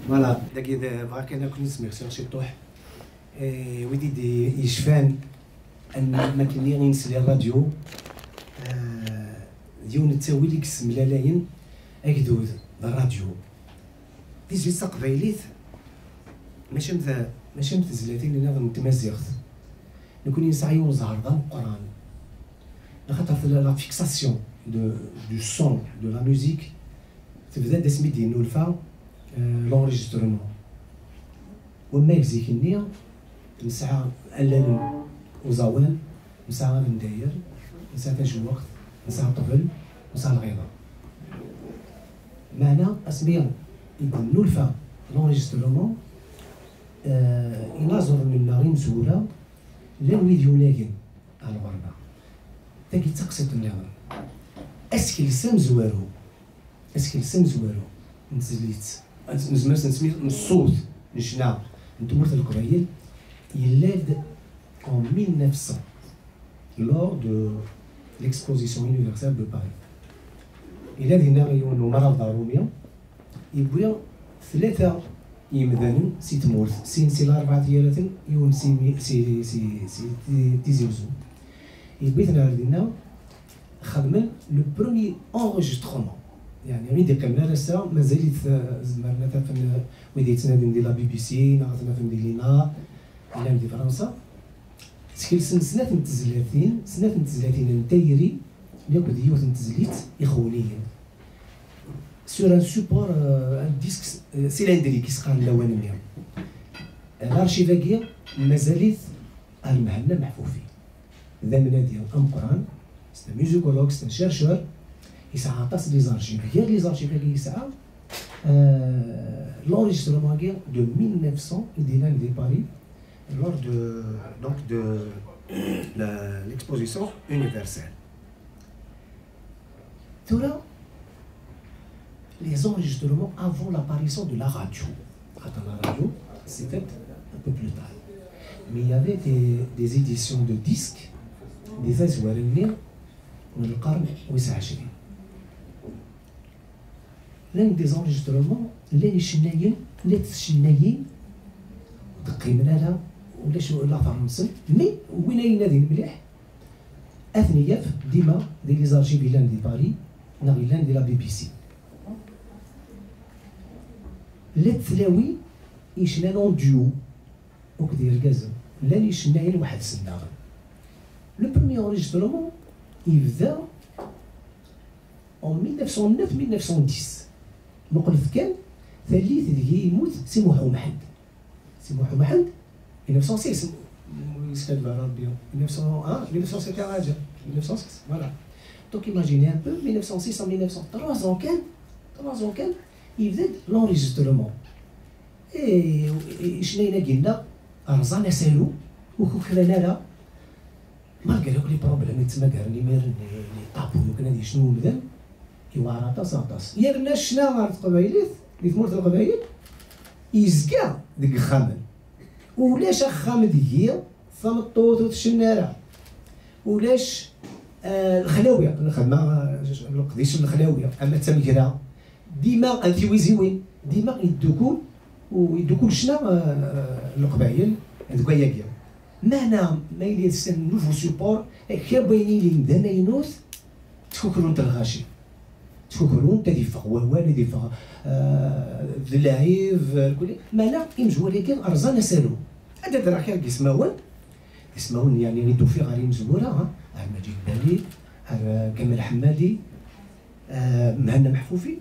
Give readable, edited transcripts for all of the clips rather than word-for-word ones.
فوالا داك بغاك انا كنت نسمع شي طوح ودي دي يشفان ان ما كني غير نسلي الراديو ديون نتاوي ليك السملالاين اكدود الراديو دي جيت قبايليت ماشي متزلاتين اللي نظن نتمازغت نكون نسعي ونزهر ضم القران لخاطر لا فيكساسيون دو سون دو لا ميوزيك تبدا داسمي ديال نولفا لونجسترمون وما يزيكني نسعى ألل وزوان نسعى من داير نسعى تجوق نسعى طفل نسعى الغيظة معنا اسميا يكون نولفا لونجسترمون يناظر من غير مزورة لا الفيديو لاقين على الغربة تاكي تقصد النظر اسكي السم زوارو نتزليت نزمرت نسمي الصوت نشنا نتمرت القبايل يلاد en 1900 lors de l'exposition universelle de Paris. إلا دينا يونو مرض ضرومية يبويا ثلاثة يمدانو سي تمورت سي الأربعة ديالات يون سي تيزيوزو يبويتنا دينا خدمن لو بروميي انغيسترومون يعني غير ديقنا لسا مازالت زمرنا تفن وديتنا ندير لا بي بي سي نعرفنا ندير لينا ولا ندير فرنسا سكيل سنة نتزلاتين نتايري ياكل ديوت نتزليت يخونيين سور ان سوبور ان ديسك سيلندري كيسقان لوان ميا الارشيفاكيا مازالت المهنة محفوفين ذا من ديال ام قران سي ميوزيكولوج سي شيرشور يسعى عطاس لي زارشيف غير لي زارشيف اللي يسعى l'enregistrement de 1900 d'Ilan de Paris lors de l'exposition universelle. Tout là, les enregistrements avant l'apparition de la radio. La radio, c'était un peu plus tard. Mais il y avait des éditions de disques, des azouarines, من القرن 29. لان دي زونجسترومون اللي شنايين اللي تشنايين تقيمنا لها ولا شو لا فرنسا مي وين ينادي مليح اثنياف ديما دي لي زارشيف لان دي باري نغيلان دي لا بي بي سي لا تلاوي يشنانون ديو وكدير الكازم لا يشنايين واحد السنه لو بروميي انريجسترومون يبدا en 1909-1910 نقول كان ثالث اللي يموت سي محو محمد 1906 يسكت بالعربية 1906 كان راجع 1906 فوالا دونك ايماجيني ان بو 1906 en 1900 3 ans كان يبدا لونجسترومون شناينا قلنا رزانا سالو وكوكرانا لا مالغري لي بروبليم تما كارني مير لي طابو كنا شنو مدام يوارا طاس يرنا شنا غار القبايلات اللي تمرت القبايل يزكى ديك الخامل ولاش الخامل هي ثمطوط وتشنارة ولاش الخلاويه الخدمه القديش الخلاويه اما التمكره ديما انتيويزيوين ديما يدوكول شنا القبايل هذوك ياكيا معنا ما يلي سن نوفو سوبور كابينين لي مدانا ينوث تفكرون تلغاشي تفكرون تدي فغوال دي فغ اللاعب الكل مالا يمجوا لكن ارزانا سالو هذا دراك يسمعون يعني غيدو في غاري مزوره مجيد بالي كمال حمادي مهنا محفوفي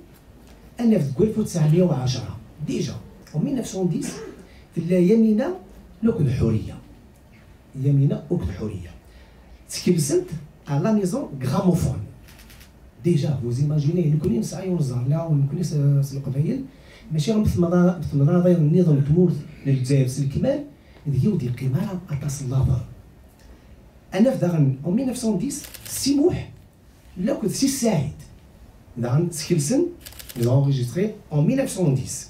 انا في 1910 ديجا و 1910 في يمينه لوك الحريه يمينه وقت الحريه تكلسنت على لا ميزون غراموفون ديجا فوز ايماجيني لو كوني نسعي ونزهر لها ونكوني القبايل ماشي غير في مناظر النظام تمورث للجزائر الكمال ديال دي القماره اطاس اللافر انا في داغن en 1910 سيموح لا كنت سي سعيد داغن سكيلسن لي انغيستري en 1910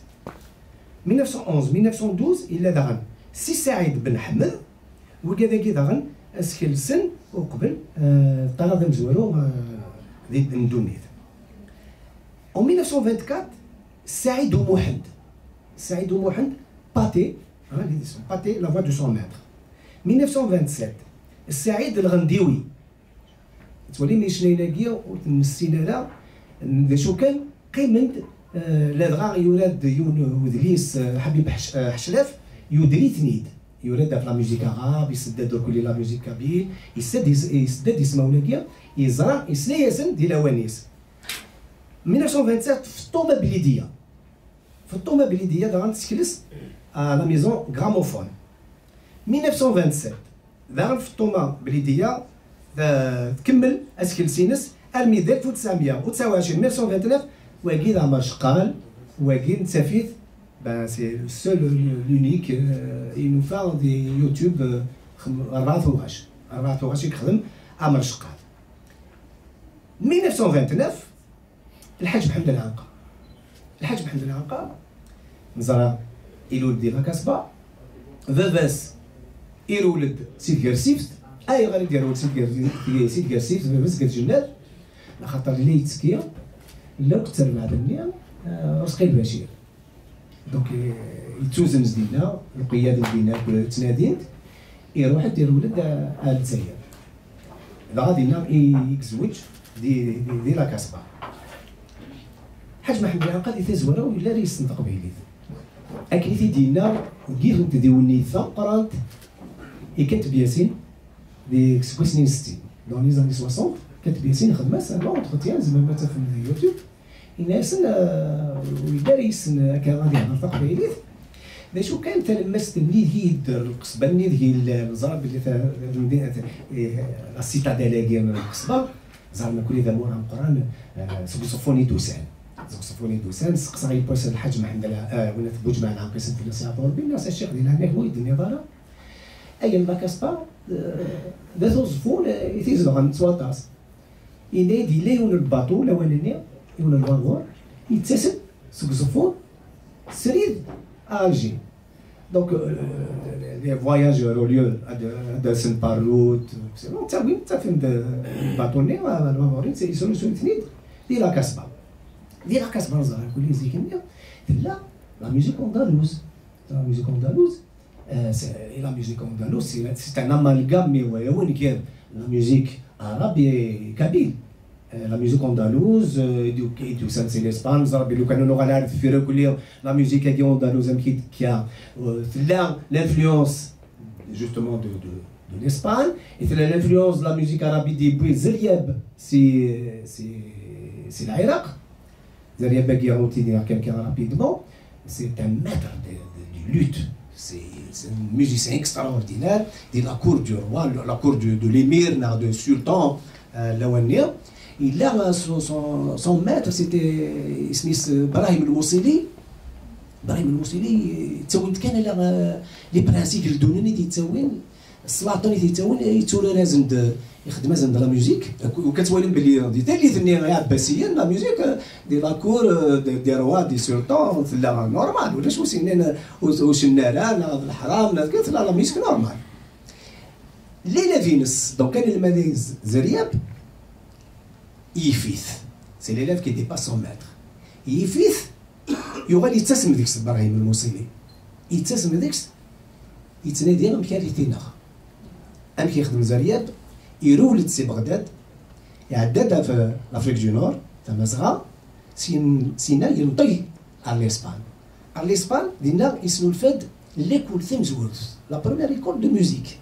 1911 1912 الا داغن سي سعيد بن حمد وكذا داغن سكيلسن وقبل طراد مزورو ديال ندونيت en 1924 سعيد ومحمد Saïd Oumohand, Pathé, Pathé, la voix de son maître. 1927, Saïd El-Ghandioui. تولي ملي شناينا كيا وتمسينا لا شو كان قيمة لدغا يولاد ودليس حبيب حشلاف يدري ثنيد يولاد في لا ميوزيك عرب يسدد كل لا ميوزيك كابيل يسدد يسمعونا كيا يزرع يسلا ياسن ديال وانيس 1927 في الطومه بليديه دغا تسكلس لا ميزون غراموفون 1927 دغا في الطومه بليديه تكمل اسكل سينس الميدال 1929 1929 واكيد عمر شقال واكيد نتافيت سي سول لونيك ينفع دي يوتيوب 14 يخدم عمر شقال 1929 الحاج محمد العنقا نزرع يلولد ديال كاسبا فافاس يرولد سيد كرسيفت اي غادي ديال سيد كرسيفت فافاس كتجناد خاطر اللي يتسكيا لا كثر معدنيا رزقي البشير دونك يتوزن زدينا القياده ديالنا تناديت يروح دير ولد على الجزائر غادي يتزوج دي لا كاسبا حاج محمد العنقا تزوره ولا رئيس النطق بيليت اكليتي ديالنا كيف تديوني قرانت كانت بياسين دي سنين 60 دون لي زاني 60 كانت بياسين خدمه سان اونتروتيان زعما مثلا في اليوتيوب الناس ولا رئيس كان غادي ينطق بيليت شو كان تلمست منين هي القصبه منين هي الزراب اللي في المدينه لا سيتاديل ديال القصبه زعما كل ذا مورا القران سوسوفوني دوسان سقسا غير بوس الحاج محمد ولا تبوج معنا قسم في السياطور بالناس الشيخ ديال هناك هو يدني ضرا ايام ما كاسبا ذا زفون يتيزغن سواطاس ينادي ليون الباطو الاولاني يون الواغور يتسم سوسوفون سريد الجي دونك لي فواياجور او ليو de سن par route انت فين الباطوني الواغورين سيسولو ثنيد ديال لا كاسبا نزرع كل زيكنيا لا لا ميوزيك اندالوز la musique andalouse, c'est un amalgame, mais ouais, qui la musique arabe et kabyle. La musique andalouse, du c'est l'Espagne, la musique andalouse qui a l'influence justement de l'Espagne, et l'influence de la musique arabe de Zeriab, c'est l'Irak. Zeriab Bagiarouti, quelqu'un rapidement, c'est un maître du luth. C'est un musicien extraordinaire de la cour du roi, la cour de l'émir, de sultan Lawania. Il a son maître, c'était Smith Brahim el-Mousili. Brahim el-Mousili, كان les principes اللي دونني تيتساوين السلاطين تيتساوين يتولى لازم يخدم لازم لا ميوزيك وكتولي بلي دي ثني عباسيا لا ميوزيك دي لا كور دي روا دي سلطان لا نورمال ولاش وسنين وشنالان الحرام قلت لا ميوزيك نورمال ليلى فينس دونك كان المدارس زرياب يفيث سي ليلاف كي ديباس سون ماتر يفيث يغال يتسم ديك ابراهيم الموصلي يتسم ديك يتنادي غير مكاريتينا ام كيخدم زرياب يرولد سي بغداد يعددها في لافريك دو نور تاع مزغا سينا ينطي على ليسبان على ليسبان دينا اسمو الفاد ليكول ثيمزورث لا بروميير ايكول دو ميوزيك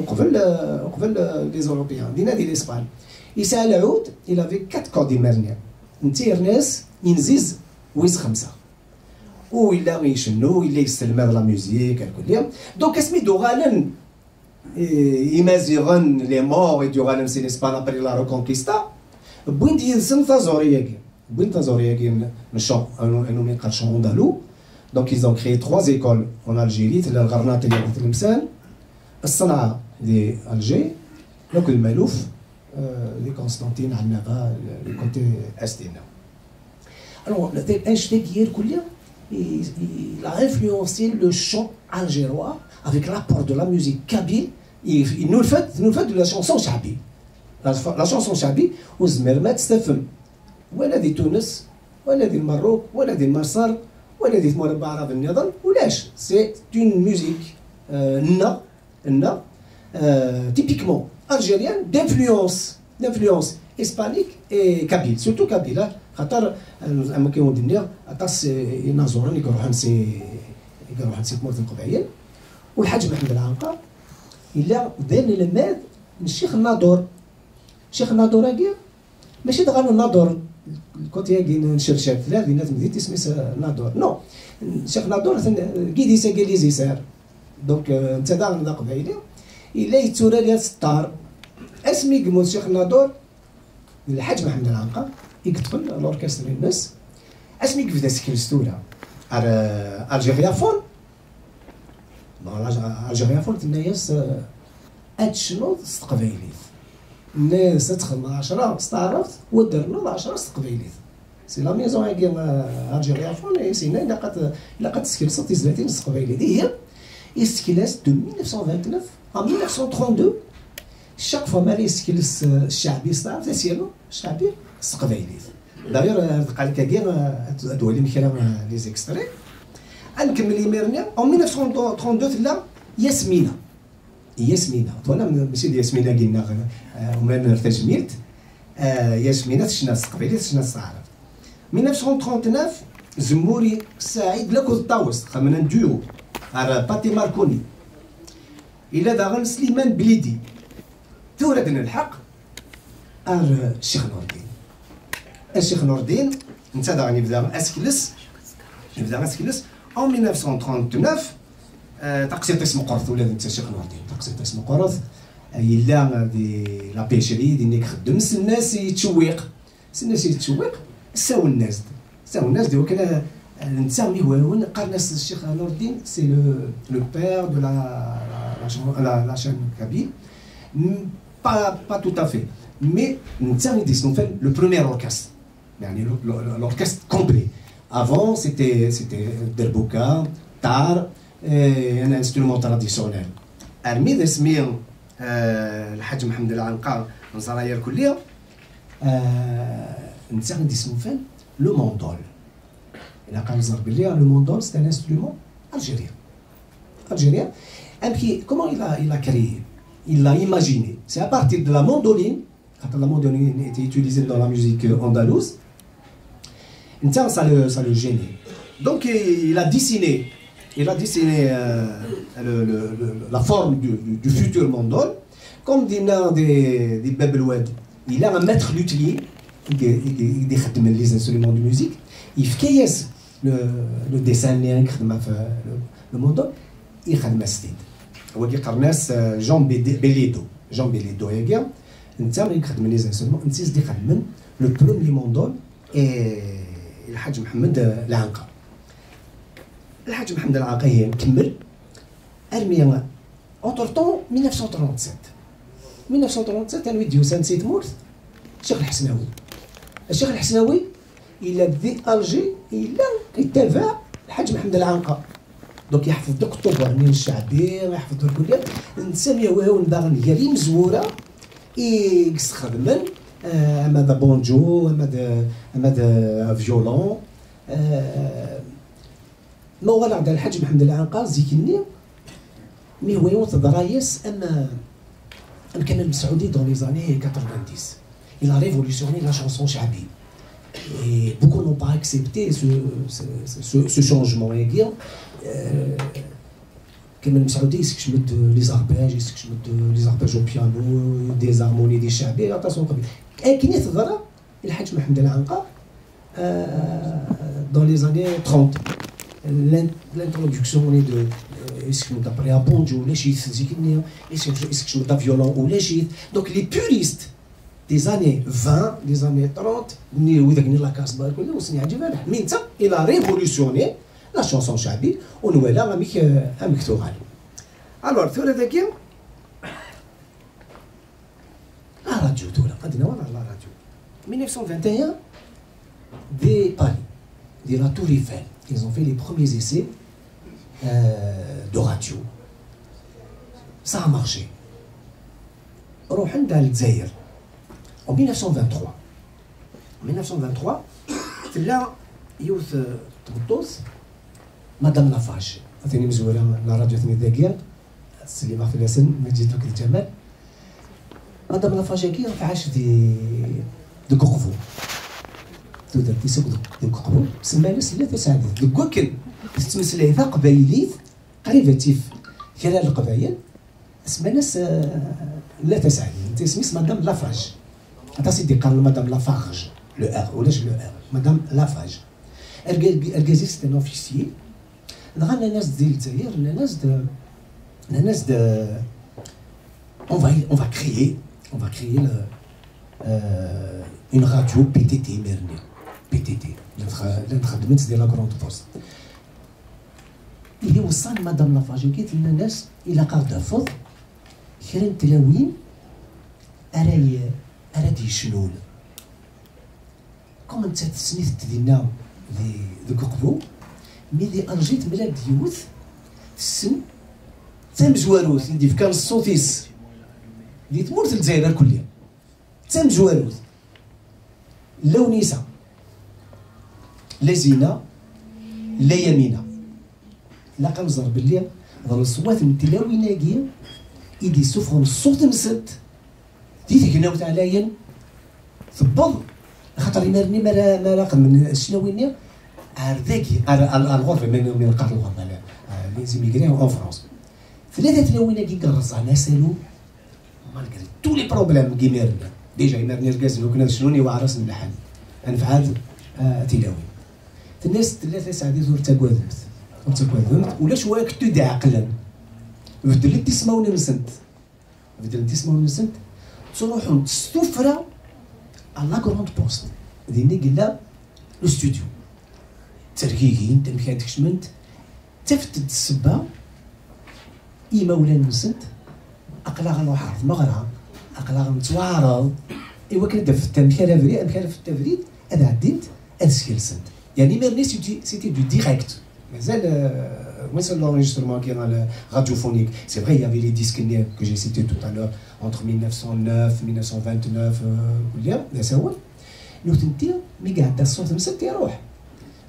قبل لي زوروبيان دينا ديال ليسبان يسال عود الى في 4 كوردي مارنيا نتير ناس ينزيز ويز 5 وإلا يشنو إلا يستلم لا ميوزيك الكل دونك اسميتو غالا يمازيغن لي مور يديو غالا سي ليسبان ابري لا ريكونكيستا بوين ديال سن تازورياكي من شون انو مي قال شون اندالو دونك ils ont créé 3 écoles en Algérie تاع الغرناطي ديال تلمسان الصنعاء دي الجي دوك المالوف لي كونستانتين عندنا لي كوتي استينا الوغ الانشتاق ديال كلها il a influencé le chant algérois avec l'apport de la musique kabyle. Il nous fait de la chanson chabi. La chanson chabi, وزمر ما تستفهم ولا دي تونس ولا دي المروك ولا دي مصر والذي مربع عرض النظام ولاش سي اون ميوزيك نا تيبيكمون الجيريان دانفلونس اسبانيك اي كابيل سورتو كابيل خاطر اما كيون الدنيا اطاس ينازورون يروحوا نسي تمرت القبعيين والحاج محمد العنقا الا دار لماد من الشيخ الناظور الشيخ الناظور هاكي ماشي دغال الناظور كنت هاكي نشرشر ثلاث الناس مديت اسمي ناظور نو الشيخ ناظور كيديسا كيليزي سار دونك انت دا قبعيلي الا يتورى لي الستار اسمي قموت الشيخ ناظور الحاج محمد العنقا يكتفل الاوركستر الناس اسمي كيف داسك الستوره الجيريا فون الجيريا فون الناس اتشنو استقبايليت الناس تدخل 10 استعرفت ودرنا 10 استقبايليت سي لا ميزون هاكي الجيريا فون سينا الا قد تسكيلس 30 استقبايليت هي استكلاس دو 1929 en 1932 chaque fois ما يسكيلس الشعبي استعرفت سيرو الشعبي استقبايليت داير قال لك كاين ادوالي مكرا لي زيكستري نكمل يميرنا en 1932 لا ياسمينة وانا ماشي ياسمينة قلنا وما نرتجميلت ياسمينة شنا استقبايليت شنا استعرف 1939 زموري سعيد لاكو الطاوس خمنا نديو على باتي ماركوني الى داغن سليمان بليدي توردنا الحق الشيخ نور الدين الشيخ نور الدين انت داغني بدا اسكلس en 1939 تقسيط اسم قرث ولا انت الشيخ نور الدين تقسيط اسم قرث الا دي لا بيشري دينك خدم الناس يتشويق ساو الناس ديو كان نسمي هو قال ناس الشيخ نور الدين سي لو بير دو لا شان كابيل pas tout à fait mais نسمي دي سنوفل لو بروميير اوركستر يعني l'orchestre complet avant c'était derbouka tar un instrument traditionnel ارمي اسمي الحاج محمد العنقا نصراير كليه نسمي دي سنوفل لو موندول إلا قال زرب لي لو موندول c'est un instrument algérien et puis comment il a créé il l'a imaginé c'est à partir de la mandoline quand la mandoline était utilisée dans la musique andalouse ça le gênait donc il a dessiné la forme du futur mandole comme des babelwad il a un maître luthier qui يخدم les instruments de musique يفكيس لو ديسان اللي نخدمها في لو موندول يخدم ستيد هو كي قرناس جون بيليدو هاكيا انت اللي نخدم لي زانسولمون نسيت دي خدم لو بروميي موندول الحاج محمد العنقا الحاج محمد العنقا هي مكمل ارمي اونتر طون 1937 انا ولد يوسان سيد مورث الشيخ الحسناوي الى بدي الجي الى كيتابع الحاج محمد العنقا دونك يحفظ دوك الطبرانين الشعبي ويحفظ دوك الكليات نسميه وهو باغي قال مزوره يستخدم اما دا بونجو اما دا فيولون ما هو على الحاج محمد العنقا زيكني مي هو يوث درايس اما كان المسعودي دون لي زاني 90 il a révolutionné la chanson chabi. Et beaucoup n'ont pas accepté ce changement. Comme le Saoudi, c'est que je mette les arpèges au piano, des harmonies, des chabi, attention. Et qui n'est pas le Hajj Mohamed Al-Anqa dans les années 30. L'introduction de est-ce que nous appelons à bonjour ou les chiites, est-ce que je mets violon ou les chiites. Donc les puristes des années 20, des années 30, il a révolutionné la chanson chabi, on nous là avec alors, tu la radio, la radio. 1921, des Paris, de la Tour Eiffel, ils ont fait les premiers essais de radio. Ça a marché. Rohan Al-Zaïr. En 1923, là, Youth Trontos, مدام لافاج عطيني مزوره لا راديو ثاني داكيا السليمه في الاسن ما جيت لك الجمال. مدام لافاج كي عاش دي كوكفو تودر تيسوق دي كوكفو سمانا سلة سعدت ديك وكن تتمثل هذا قبايليت قريبه تيف خلال القبايل اسمها ناس لا تسعد انت سميت مدام لافاج هذا سيدي قال مدام لافاج لو ار ولاش لو ار مدام لافاج الكازي سيتي ان اوفيسيي غانا الناس ديال الجزائر الناس on va créer une radio PTT ميرني PTT اللي خدمت ديال لا كروند بوست اللي وصل مدام لافاج قالت لنا الناس الى قاعده فض كرا تلاوين أرادي شنول كوم انت تسنيت ديالنا ذي كوكبو مي دي أرجيت ملا ديوث السن تم جواروث اللي كان الصوتيس اللي تمورت الجزائر كلها تم جواروث لا ونيسة لا زينة لا يمينة لا كنزر باللي ظل الصوات من تلاويناكيا إيدي سفهم الصوت مسد دي تكناو تاع لاين ثبض خاطر يمرني ما راقم من الشناوينيا عرداكي الغرفه من القرن الغرب لي زيميغري اون فرونس ثلاثه تلاوينا كي قرصنا سالو مالغري تو لي بروبليم كي ميرنا ديجا يمرني ركاز لو كنا شنوني وعرس النحل انفعال تلاوي الناس ثلاثه ساعات زور تاكوادمت ولا شويه كنت دي عقلا بدلت تسمعوني نسنت تروحوا تستفرا على كروند بوست ديني قلنا لو ستوديو تركيكي انت ما كانتكش منت تفتت السبه ايما ولا نسنت اقلا غنروح عرض مغرى اقلا غنتوارض ايوا كندفت مكان في التفريد انا عديت اسكيلسنت يعني ميرني سيتي دو ديريكت مازال وصل l'enregistrement qui est dans le radiophonique. C'est vrai, il y avait les disques que j'ai cités tout à l'heure, entre 1909 1929 bien ça ouais. Nous تنتي مي قاعد الصوت مسد يروح.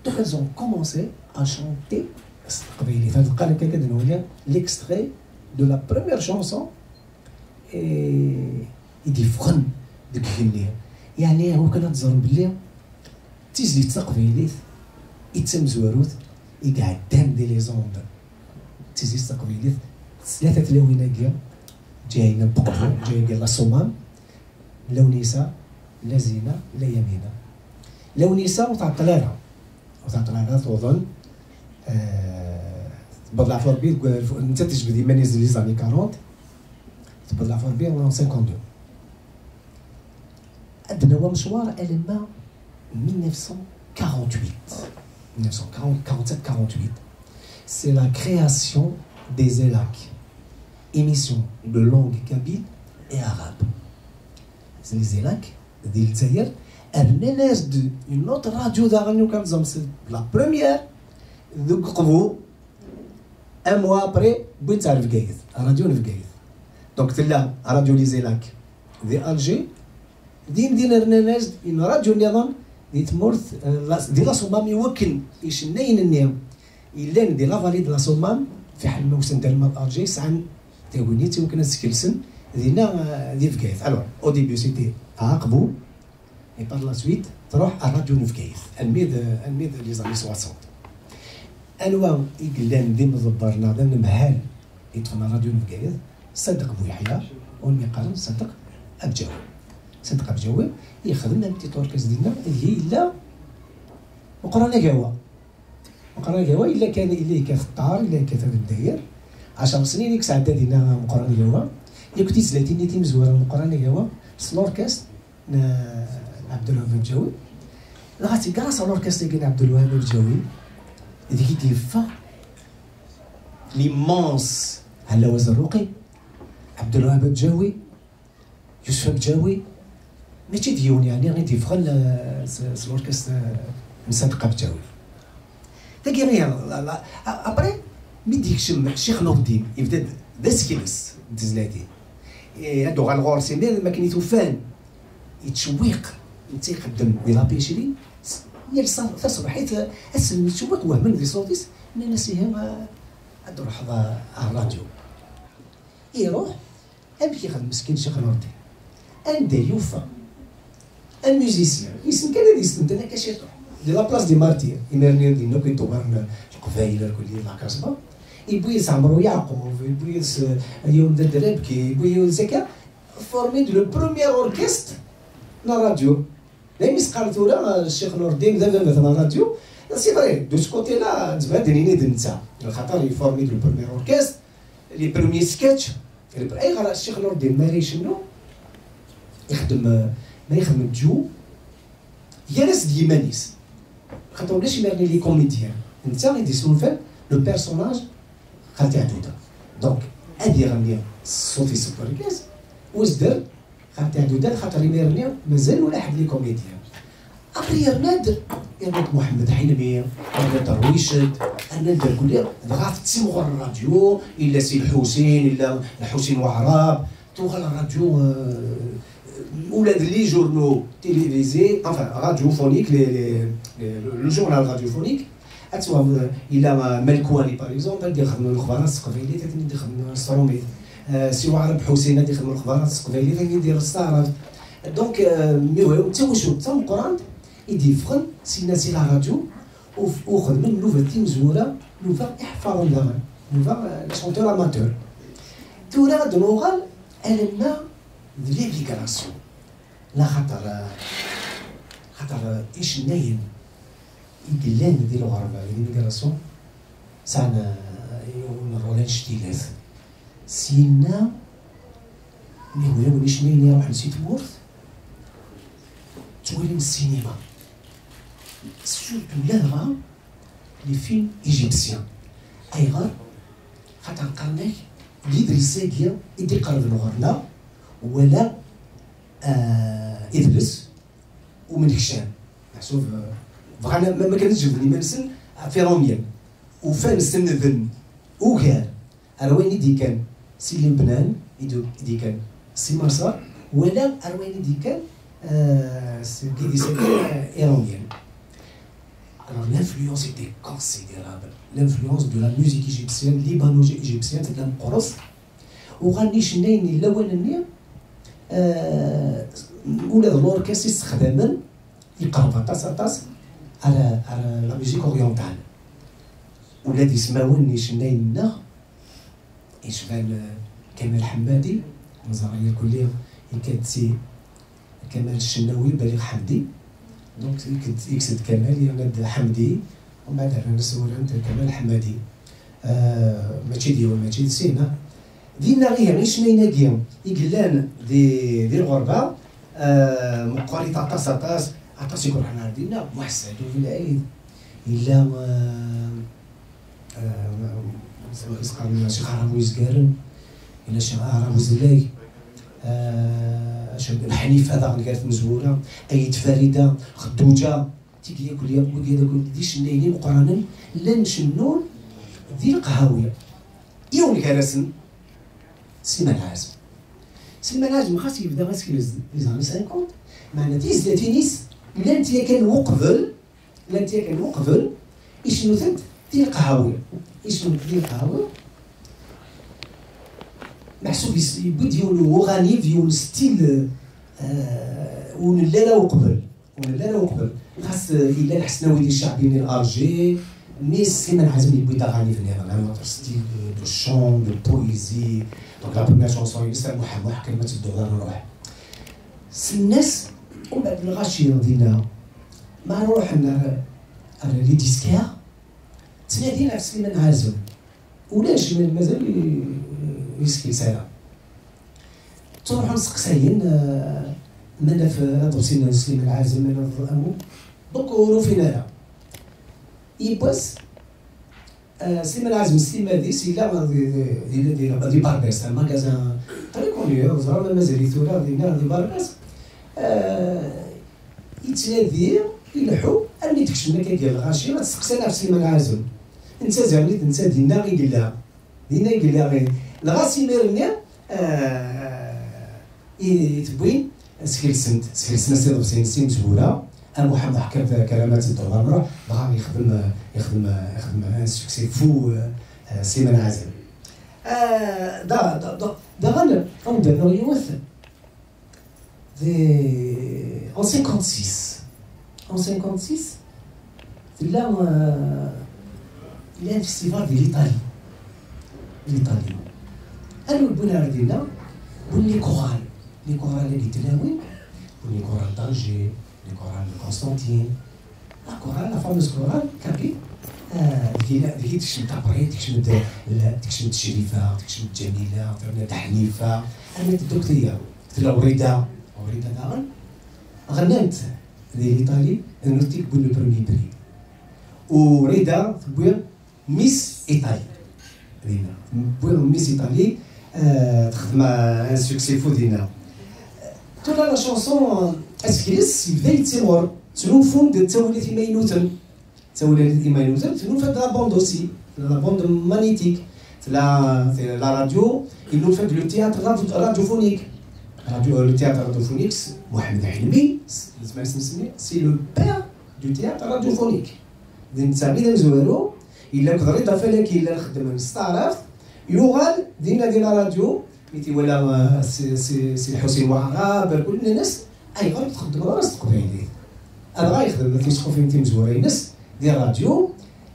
Donc elles ont commencé à chanter قبيلي فهاد القرن كي كنقول l'extrait de la première chanson يدي فغن ديك الغنية يعني هو كان تزرب باللي تيجي تقبيليت يتسم زواروت يقعد دام دي لي زوند تيزي تقبيليت ثلاثة تلاويناكيا جايين بقفو جايين ديال لا صمام لا ونيسة لا زينة لا يمينة لا ونيسة وتعطل لها توظن تبدل عفوا ربي انت تجبد ديما نزل لي زاني 40 تبدل عفوا ربي 52 عندنا هو مشوار ألما 1948 1947-48, c'est la création des ELAC, émissions de langue kabyle et arabe. C'est les ELAC d'Il-Zahir, une autre radio d'Aragnou comme ça, c'est la première de Goukou, un mois après, Bouitsar Vgaïd, Radio Vgaïd. Donc c'est là, Radio les ELAC d'Alger, une radio Niadam, دي تمورث دي لا صمام يوكل يشناين النيام إلا دي لا فالي دي لا صمام في حال موسم ديال المال أرجي سعن تاوني تيمكن سكيلسن دينا دي فكايث الوغ او ديبيو سيتي عاقبو اي بار لا سويت تروح الراديو فكايث الميد لي زاني 60 انواع يقلان دي مضبرنا ذا مهال يدخلنا راديو فكايث صدق بويحيى والمقارن صدق أبجاوي صدق بجوي يخدم لنا بتيت اوركاز ديالنا هي الا وقرانا كاوا الا كان في الدار الا كان في الداير 10 سنين ديك ساعه دينا مقرانا كاوا الا كنتي 30 نيتي مزوره مقرانا كاوا سلوركاست عبد الوهاب الجوي غاتي كراس الاوركاست كاين عبد الوهاب الجوي هذيك كيفا ليمونس هلاوز الرقي عبد الوهاب الجوي يوسف الجاوي ماشي ديون يعني غير تيفغل سلوركاست مصدقه بجاوي تاكي غير ابري مي ديكش الشيخ نور الدين يبدا ذا سكيلس دزلاتي هادو غالغورسي ما كاين يتوفان يتشويق انت يقدم دي لابيشري هي تصبح حيث السواق وهمن ذي صوتيس من الناس هي تروح الراديو يروح أمشي يخدم مسكين شيخ نور الدين أندا يوفى الميوزيسيان يسن كان هذا يسن أنا كاشي دي لا بلاص دي مارتير يمرني دينا كي توغرنا القبايله كل لا كاسبا يبويس عمرو يعقوب يبويس يوم الدرابكي يبويس زكا فورمي دو لو بروميير اوركستر نا راديو لا مسقال ثورا الشيخ نور الدين دابا مثلا راديو سي فري دو سكوتي لا تبان دنيني دنتا خاطر يفورمي دو بروميير اوركستر لي بروميير سكيتش اي غير الشيخ نور الدين ماري شنو يخدم ما يخدم جو يرس ديمانيس خاطر ولاش يمرني لي كوميديان انت غادي تسولف لو بيرسوناج خالتي عدوده دونك ادي غني صوتي سوبر كاس واش دار خالتي عدوده خاطر يمرني مازال ولا حد لي كوميديان ابري نادر يعني محمد حلمي انا درويشد انا ندير كل بغا تسمغ الراديو الا سي الحسين الا الحسين وعراب توغل الراديو ولاد لي جورنو تيليفيزي انفان راديوفونيك لو جورنال راديوفونيك اتوا الى ملكواني باغ اكزومبل غادي يخدموا الاخبارات التقبيليه غادي يخدموا الستروميت سي عرب حسين غادي يخدموا الاخبارات التقبيليه غادي يدير الستارات دونك ميو تا واش تا القران يدي فخن سينا سي لا راديو وخدم من نوفا تيم زوره نوفا يحفروا لها نوفا شونتور اماتور تورا غادي نوغال الما de l'émigration لا خاطر ايش نايم يقلان ديال الغربه ليميغراسيون ساعنا نروح للاشتلاف سينا مي ولا واش نايم يروح لسيت مورث تولي من السينما سورتو لا لي فيلم ايجيبسيان اي غير خاطر قرناك ليدريساكيا يدي قرب الغرنا ولا إدرس ومن هشام محسوب فغانا ما كانتش جبني مانسن في روميان وفان السن ذن وكان أرويني دي كان سي لبنان دي كان سي مصر ولا أرويني دي كان كي يسمى إيرانيان. Alors l'influence était considérable, l'influence de la musique égyptienne, libano-égyptienne, c'est un قرص وغني شناين الاولاني ولاد الاوركستر استخداما يقرب طاس على لا ميوزيك اورينتال ولاد يسمعوني شناين يشبال كمال حمادي نظريه كليه يكتسي كمال الشناوي بليغ حمدي دونك يكسد كمال يولاد حمدي ومن بعد نسول انت كمال حمادي ماشي ديال ماشي سينا دينا غير يعني شناينا كيا يقلان دي الغربه مقاري طاس عطاس يقول حنا دينا محسن في العيد الا يسقى شي عربي زكارن الا شي عربي زلاي الحنيف هذا قالت مزوره ايت فريده خدوجه تيجي ياكل ياكل دي شناينين مقارنه لا نشنون ذي القهاويه يوم كراسن سليمان العازم سليمان العازم خاص يبدا غير في لي زاني 50 معنا تيس تينيس لا انت كان وقبل يشنو ثد ديال القهاويه يشنو ديال القهاويه محسوب يبدا ديالو غني ديال ستيل ونلا وقبل خاص الا الحسناوي ديال الشعبيين الارجي مي سليمان العازم يبدا غني في هذا ستيل دو شون دو بويزي دونك لا بروميير شونسون يسال محمد كلمه الدغدغه نروح الناس ومن بعد الغاشيه ديالنا ما نروح على لي ديسكار تنادينا على سليمان العازم ولاش مازال يسكي سالا تروحوا نسقساين مانا في دوسينا سليمان العازم مانا في امو دونك ورو فينا يبوس سليمان العازم السيما دي سيلا دي باربيس ان ماغازان تري كونيو زعما مازال يثورا دينا دي باربيس يتنادي يلحو اني تكشفنا ديال الغاشي ما تسقسينا في سليمان العازم انت زعما انت دينا غير قال لها دينا قال لها غير الغاسي ميرنا يتبوين سكيل سنت سي مزبوره محمد حكى كلمات الدوار بغا يخدم ان سوكسي فو سليمان عازم. دا غنى أو يمثل en 56 là il y a un festival de l'Italie قالوا البنات ديالنا لي كورال اللي تلاوي لي كورال طنجة لي كورال قسطنطين لا كورال لا فاموس كورال كابي اللي تكشم طابري تكشم شريفة تكشم جميلة تكشم حنيفة أنا الدكتورية قلت لها وريدة داغن غنات لإيطالي انو تيكون لو بروميي بري وريدة تبوير ميس إيطالي تبوير ميس إيطالي تخدم ان سوكسي فو دينا تولا لا شونسون اسكريس يبدا يتصور تنوفون تولي في ماينوتن تنوف فات لا بوند اوسي لا بوند مانيتيك لا راديو ils fait le théâtre radiophonique le théâtre radiophonique محمد حلمي c'est le père du théâtre radiophonique دين سابينا مزوالو الا كضريت فلك الا نخدم 6000 يوغال دينا ديال الراديو ميتي ولا سي الحسين وعراب كل الناس اي غير تخدم راس قبيلي انا غايخدم كيسخو في نتيم زواري ناس ديال الراديو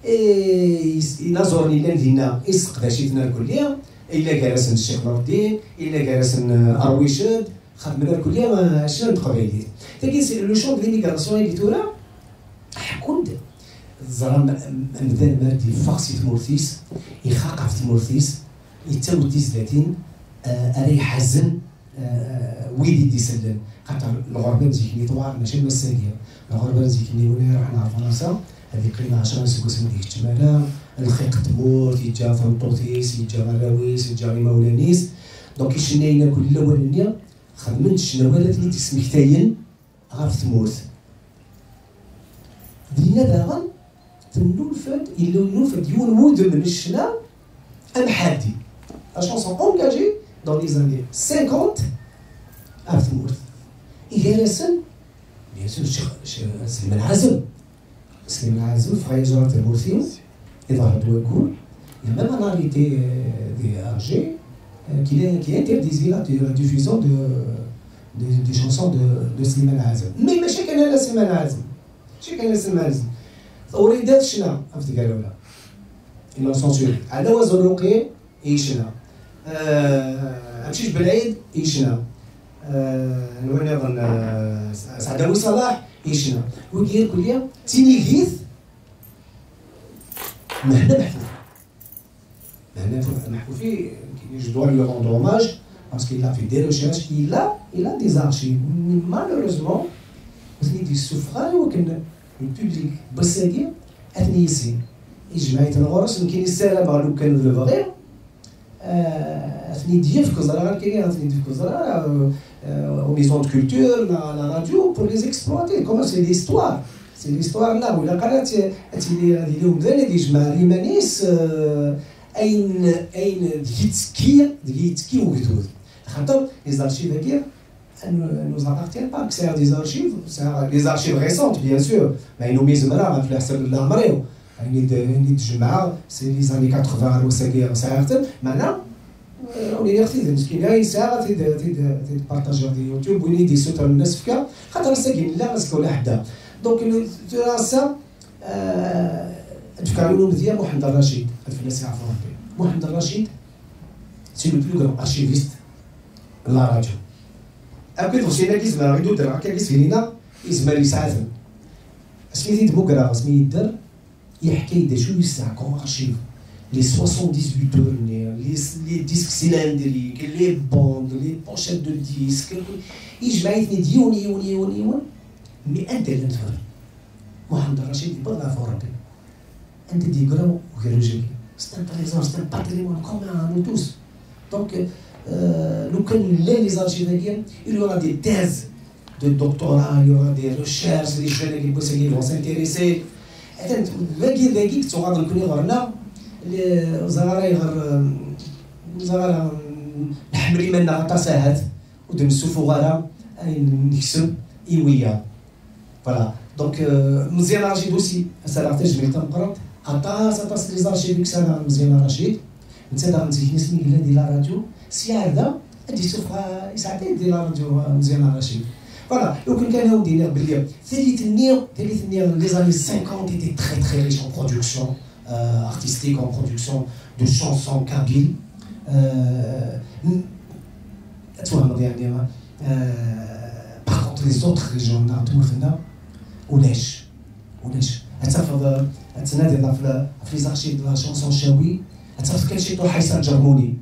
الا زورني الا ندينا يسقدا شيتنا الكليه الا جالس الشيخ نور الدين الا جالس ارويشد خدمنا الكليه شنو قبيلي لكن لو شون ديال ليميغراسيون اللي تولا حكون زرام مدان مادي فاكسي تمورثيس يخاقع في تمورثيس يتاوديس 30 اري حزن ويدي ديسلن خاطر الغربه تجيكني طوار ماشي مساكيه الغربه تجيكني ولا رحنا على فرنسا هذيك قيمه 10 سكوس من ديك التماله الخيق تموت يجا فنطوطيس يجا غراويس يجا مولانيس دونك يشنينا كل الاولانيه خدمت الشنوالات اللي تسمي حتاين غير في تمورث دينا داغا تنولفد إلا نولفد يونمود من الشنا أمحادي لا شونسون أونجاجي دون لي زاني 50 عرفت مورث إجالسن بيان سور سليمان عازم في غايزورة المورثيون يظهر دوكول même en réalité des RG qui interdisait la diffusion des chansons de Slimane Azem. Mais ماشي كان لا سليمان عازم ماشي كان لا سليمان عازم وريدات شنا عرفت قالوا لا إلا سونسور على وزن الرقي يشنا مشيش بالعيد يشنا وين يظن سعداوي صلاح يشنا وكير كليا تيني غيث مهنا محفوفي je dois lui rendre hommage parce qu'il a fait des recherches il a des archives malheureusement دي السفراء وكنا البوبليك بساقي اثنيسين جمعيه الغرس يمكن يسال لو كان الفغير اثني ديال في كزرار كاين اثني ديال في كزرار ميزون دو كولتور لا راديو بور لي اكسبلواتي كوم سي ليستوار لا ولا قالت هذه اليوم ذا دي جماعه ريمانيس اين ديتكي وكتود خاطر لي زارشيف هكا nous appartiennent pas, que c'est des archives, c'est des archives récentes bien sûr, mais nous misons là, on fait ça de l'armée, c'est les années 80 ou 50, maintenant on est parti de ce qu'il y a ici, de partager des YouTube, ou des soutes à l'UNESFCA, خاطر ساكن لا مسكوا لا حدا. دونك الدراسة تفكروا مزيان محمد الرشيد، الفلاسفة الفرنسي. محمد الرشيد سي لو بلو غران ارشيفيست لا راديو. أبيض وسينا كيزمر غيدو درا كيس فينا يزمر يسعفن. سميتي دموكرا سميتي الدر يحكي دا شو يسع كوم ارشيف. Les 78 tournées, les disques cylindriques, les bandes, les pochettes de disques, يجمعتني ديون مي أنت اللي تفرق. محمد الرشيد يبغى فرقي. أنت دي غرام وغيرجي. C'est un trésor, c'est un patrimoine commun à nous tous. Donc, nous connaissons les archives, il y aura des thèses de doctorat, il y aura des recherches, des jeunes qui vont s'intéresser. Et tu vas voir زغارة نحمري منا تصاهد ودمسو فوغارا نكسب إيويا فوالا دونك مزيان رشيد اوسي سالا عرفتي جميل تنقرا عطاس لي زارشيف سالا مزيان رشيد انت دا نتي اسمي قال ديال لا راديو سي هذا ادي سوف يساعدني ديال لا راديو مزيان رشيد فوالا لو كان كان ودينا باللي ثالث النير لي زاني 50 étaient très très riches en production artistique en production de chansons kabyles par contre les autres régions نعطيو فينا ولاش حتى في التنادي في لي زارشيف لا شونسون شاوي حتى كان شي طوح حيسان جرموني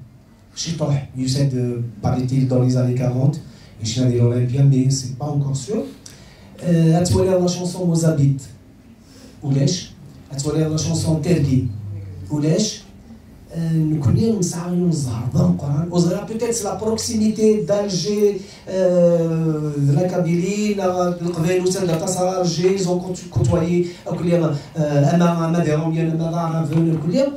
شي طوح يساد باريتيل dans les années 40 يشنا ديال اولمبيا مي سي با انكور سور اتولي لا شونسون موزابيت ولاش اتولي لا شونسون تيركي ولاش نكوني نسعى نزهر بالقران وزرا بوتيت لا بروكسيميتي دالجي لا كابيلي القبائل وسال تصار الجي زون كوتوايي كليا اما مديرون اما عرفون كليا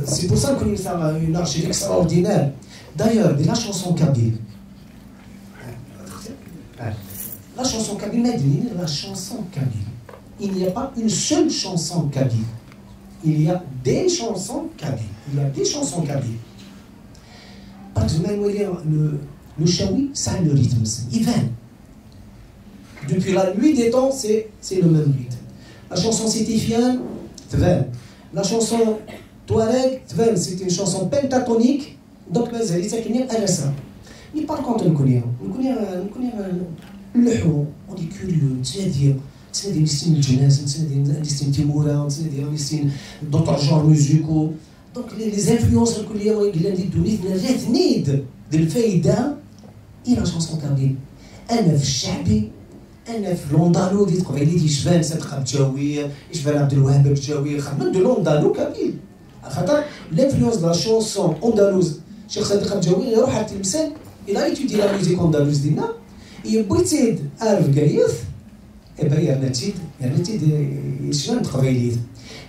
سي بور سا كوني نسعى اون ارشيف اكستراوردينير دايور دي لا شونسون كابيل la chanson kabyle la chanson kabyle. Il n'y a pas une seule chanson kabyle. Il y a des chansons kabyles. Il y a des chansons kabyles. Par exemple, le chaoui, ça a le rythme. Il vient. Depuis la nuit des temps, c'est le même rythme. La chanson sétifienne, la chanson touareg, c'est une chanson pentatonique. Donc, mais par contre, nous connaissons اللحو ودي كوريو تسنادي نستين الجناس نستين تيمورا نستين دوطر جور ميوزيكو دونك لي زانفلونس الكليه اللي ندي دونيتنا راه نيد الفايده الى شونسون كابيل انا في الشعبي انا في لوندالو ديال قبيلي تيشبان صدقه بجاوي يشبان عبد الوهاب بجاوي خدمت دو لوندالو كابيل خاطر لانفلونس لا شونسون اندالوز شيخ صديق بجاوي يروح على التلمسان الى ايتودي لا ميوزيك اندالوز ديالنا يبغيتيد عارف كايث ابا يرنتيد يشمن تقبيليت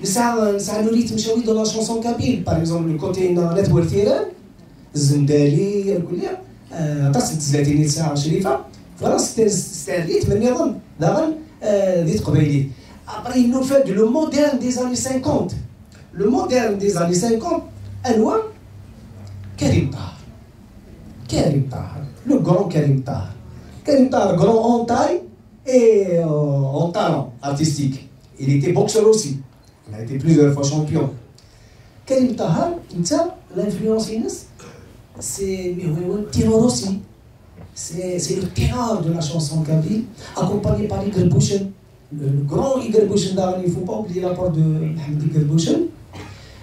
نسعى نوريت مشاوي دو لا شونسون كابيل باغ اكزومبل لو كوتي نات ورثيران الزندالي الكليه عطاس تزلاتيني ساعه شريفه فراس استعديت من نظام داغن ديت قبيليت ابري نو فات لو موديرن دي زاني 50 لو موديرن دي زاني 50 انواع كريم طاهر لو غران كريم طاهر Karim Tahar, grand en taille et en talent artistique. Il était boxeur aussi. Il a été plusieurs fois champion. Karim Tahar, l'influence c'est Tiror aussi. C'est le ténor de la chanson kabyle, accompagné par Igor Bouchen. Le grand Igor Bouchen d'Aran, il ne faut pas oublier l'apport de Mohamed Igor Bouchen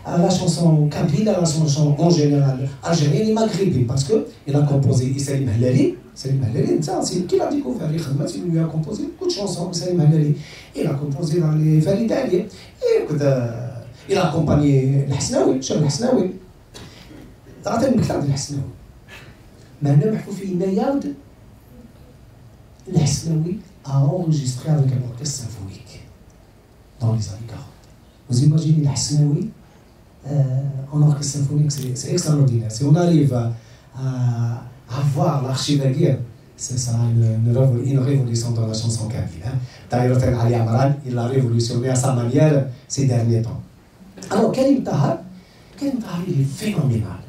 à la chanson kabyle, à la chanson en général algérienne et maghrébine, parce qu'il a composé Salim Halali. Salim Halali, c'est qui l'a découvert. Il lui a composé beaucoup de chansons, Salim Halali. Il a composé dans les Farid Ali. Et il a accompagné l'Hasnaoui, Cheikh l'Hasnaoui. تعرف المكتب الحسناوي مهنا محكو في نياد الحسناوي a enregistré avec un orchestre symphonique dans les années 40. Vous imaginez l'Hasnaoui en orchestre symphonique, c'est extraordinaire. Si on arrive à voir l'archive de guerre, ce sera une révolution dans la chanson kabyle. D'ailleurs, Ali Amran, il l'a révolutionné à sa manière ces derniers temps. Alors, Karim Tahar, il est phénoménal.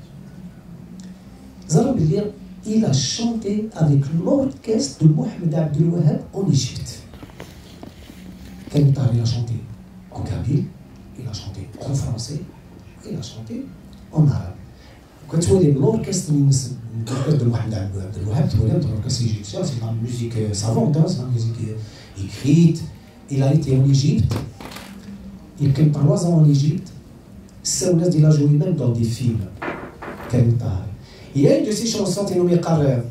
Zara Billir, il a chanté avec l'orchestre de Mohamed Abdel Wahab en Égypte. Karim Tahar, il a chanté en kabyle, il a chanté en français, il a chanté en arabe. Quand tu vois l'orchestre de Mohamed Abdel Wahab, tu vois l'orchestre égyptien, c'est la musique savante, c'est la musique écrite. Il a été en Égypte, il a 3 ans en Égypte. Saounas, il a joué même dans des films. Karim Tahar. Il y a une de ses chansons qui est nommée Qarar.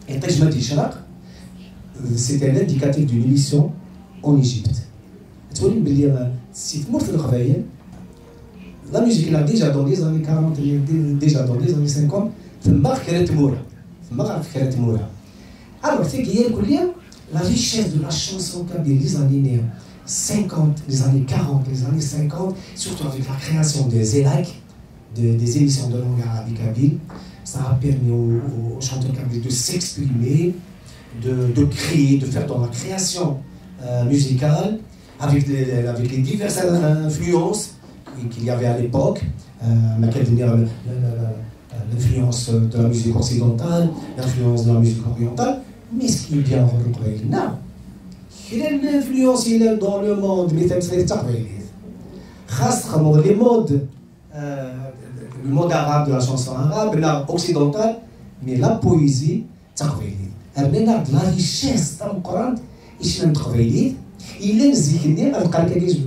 Et Tajmat Ishraq, c'était l'indicatif d'une émission en Égypte. Tu vois, si tu montres le travail, la musique, il a déjà dans les années 40, déjà dans les années 50, tu marques Keret Moura. Alors, c'est qu'il y a la richesse de la chanson kabyle des années 50, les années 40, les années 50, surtout avec la création des ELAC, des émissions de langue arabe kabyle. Ça a permis aux chanteurs kabyles de s'exprimer, de créer, de faire dans la création musicale, avec les diverses influences qu'il y avait à l'époque, l'influence de la musique occidentale, l'influence de la musique orientale, mais ce qui est bien reconnu, quelle influence il a dans le monde, les modes, le monde arabe de la chanson arabe, l'art occidental, mais la poésie, de la richesse de Coran, il est zikné, je vais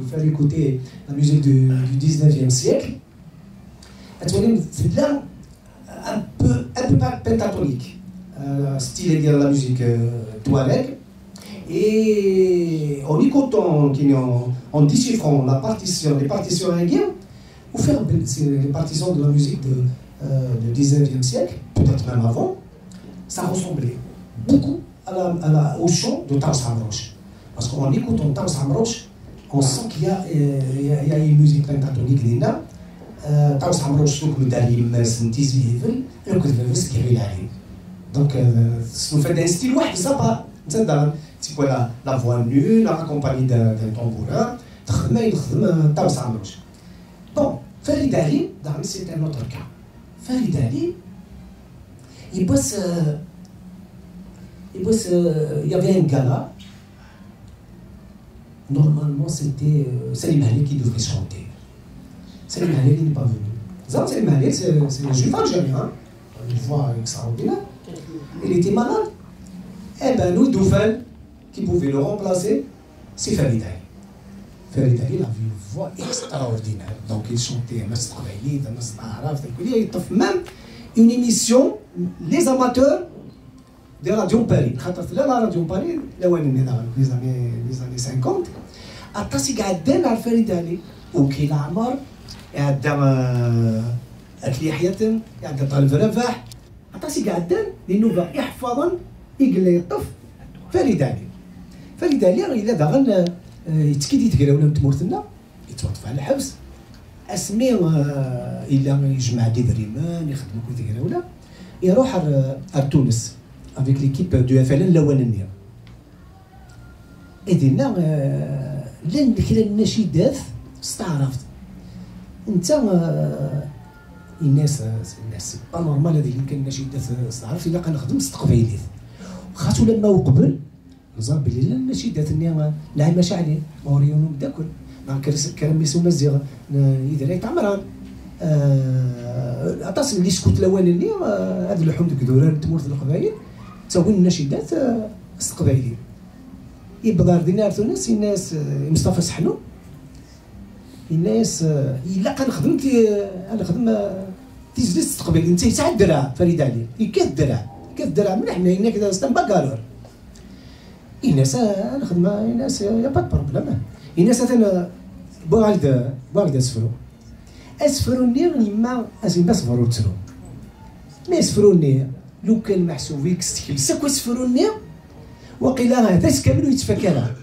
vous faire écouter la musique du 19e siècle. C'est là un peu pentatonique, style de la musique touareg. Et en écoutant, en déchiffrant les partitions indiennes, vous faire les partitions de la musique du 19e siècle, peut-être même avant, ça ressemblait beaucoup au chant de Taous Hamrouch. Parce qu'en écoutant Taous Hamrouch, on sent qu'il y a une musique pentatonique là. Taous Hamrouch, donc le Dalim, Tizi Hevel, et le Kudvevs qui est là. Donc, ça nous fait un style, ouais, ça pas. C'est quoi la voix nue, accompagnée d'un tambourin, Taous Hamrouch. Bon, Farid Ali, c'est un autre cas. Farid Ali, il y avait un gala. Normalement, c'était Salim Halil qui devrait chanter. Salim Halil n'est pas venu. Salim Halil, c'est un juif algérien, une voix extraordinaire. Il était malade. Eh bien, nous, Doufel, qui pouvait le remplacer, c'est Farid Ali. Farid Ali avait une voix extraordinaire. Donc, il chantait même une émission, Les Amateurs de Radio Paris. La Radio Paris, les années 50. Attasi قاعدين على فريد علي وكيل عمر قاعدين أكلي حياتم قاعدين طالب رباح attasi قاعدين لأنه يحفظن يقلي يطف فريد علي. فريد علي إذا داغن يتكيد يتقرا ولا تمورتنا يتوظف على الحبس اسمي إلا يجمع دي دريمان يخدموا كي تقرا ولا يروح لتونس avec l'équipe du FLN الأولانية. إذن لان كلا النشيدات استعرفت انت الناس با نورمال هذيك يمكن النشيدات استعرفت الا كنخدم استقبيليت خاطر لما وقبل نظن بلي لا النشيدات نعم مشاعلي موريون بداكل مع كلام ميسو مزيغ يدري تعمران عطاس اللي سكوت الاولاني هذا الحمد كدوران تمورت القبايل تسوي النشيدات استقبايليه يبدار دينار تونس الناس مصطفى سحنو الناس الا كنخدم انا خدم تيجلس تستقبل انت تاع الدرع فريد علي كاف الدرع مليح هنا كذا ستان باكالور الناس انا خدم الناس يا با بروبليم الناس انا باغد اسفروني ما ازين بس فرو تسرو ما اسفروني لو كان محسوب فيك ستكل ساكو اسفروني وقيلا هذا كامل يتفكرها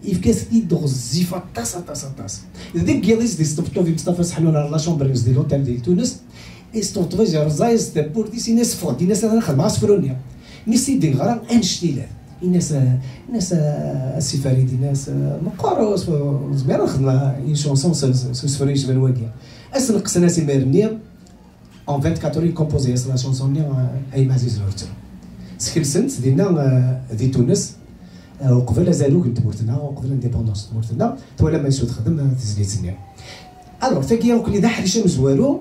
يفكاس يدغ الزيفه طاس ديك كيليس دي ستوفطو في مصطفى سحنون على لا شومبريز دي لوتيل ديال تونس استوطفا جا رزايز دابور دي سي ناس فوق دي ناس انا خدمه اسفرونيا ميسي دي غرام انشتيلات الناس السي فريد ناس مقروس زبير خدمه اون شونسون سفريش بن واقيا اسلق سناسي ميرنيا en 24 il composait la chanson أي عزيز الورتر سكيلسنت ديالنا دي تونس وقبل زالو كنت مورتنا وقبل الانديبوندونس مورتنا تو لما يسود خدم تزليت سنين الوغ تاكي وكلي دا حريش مزوارو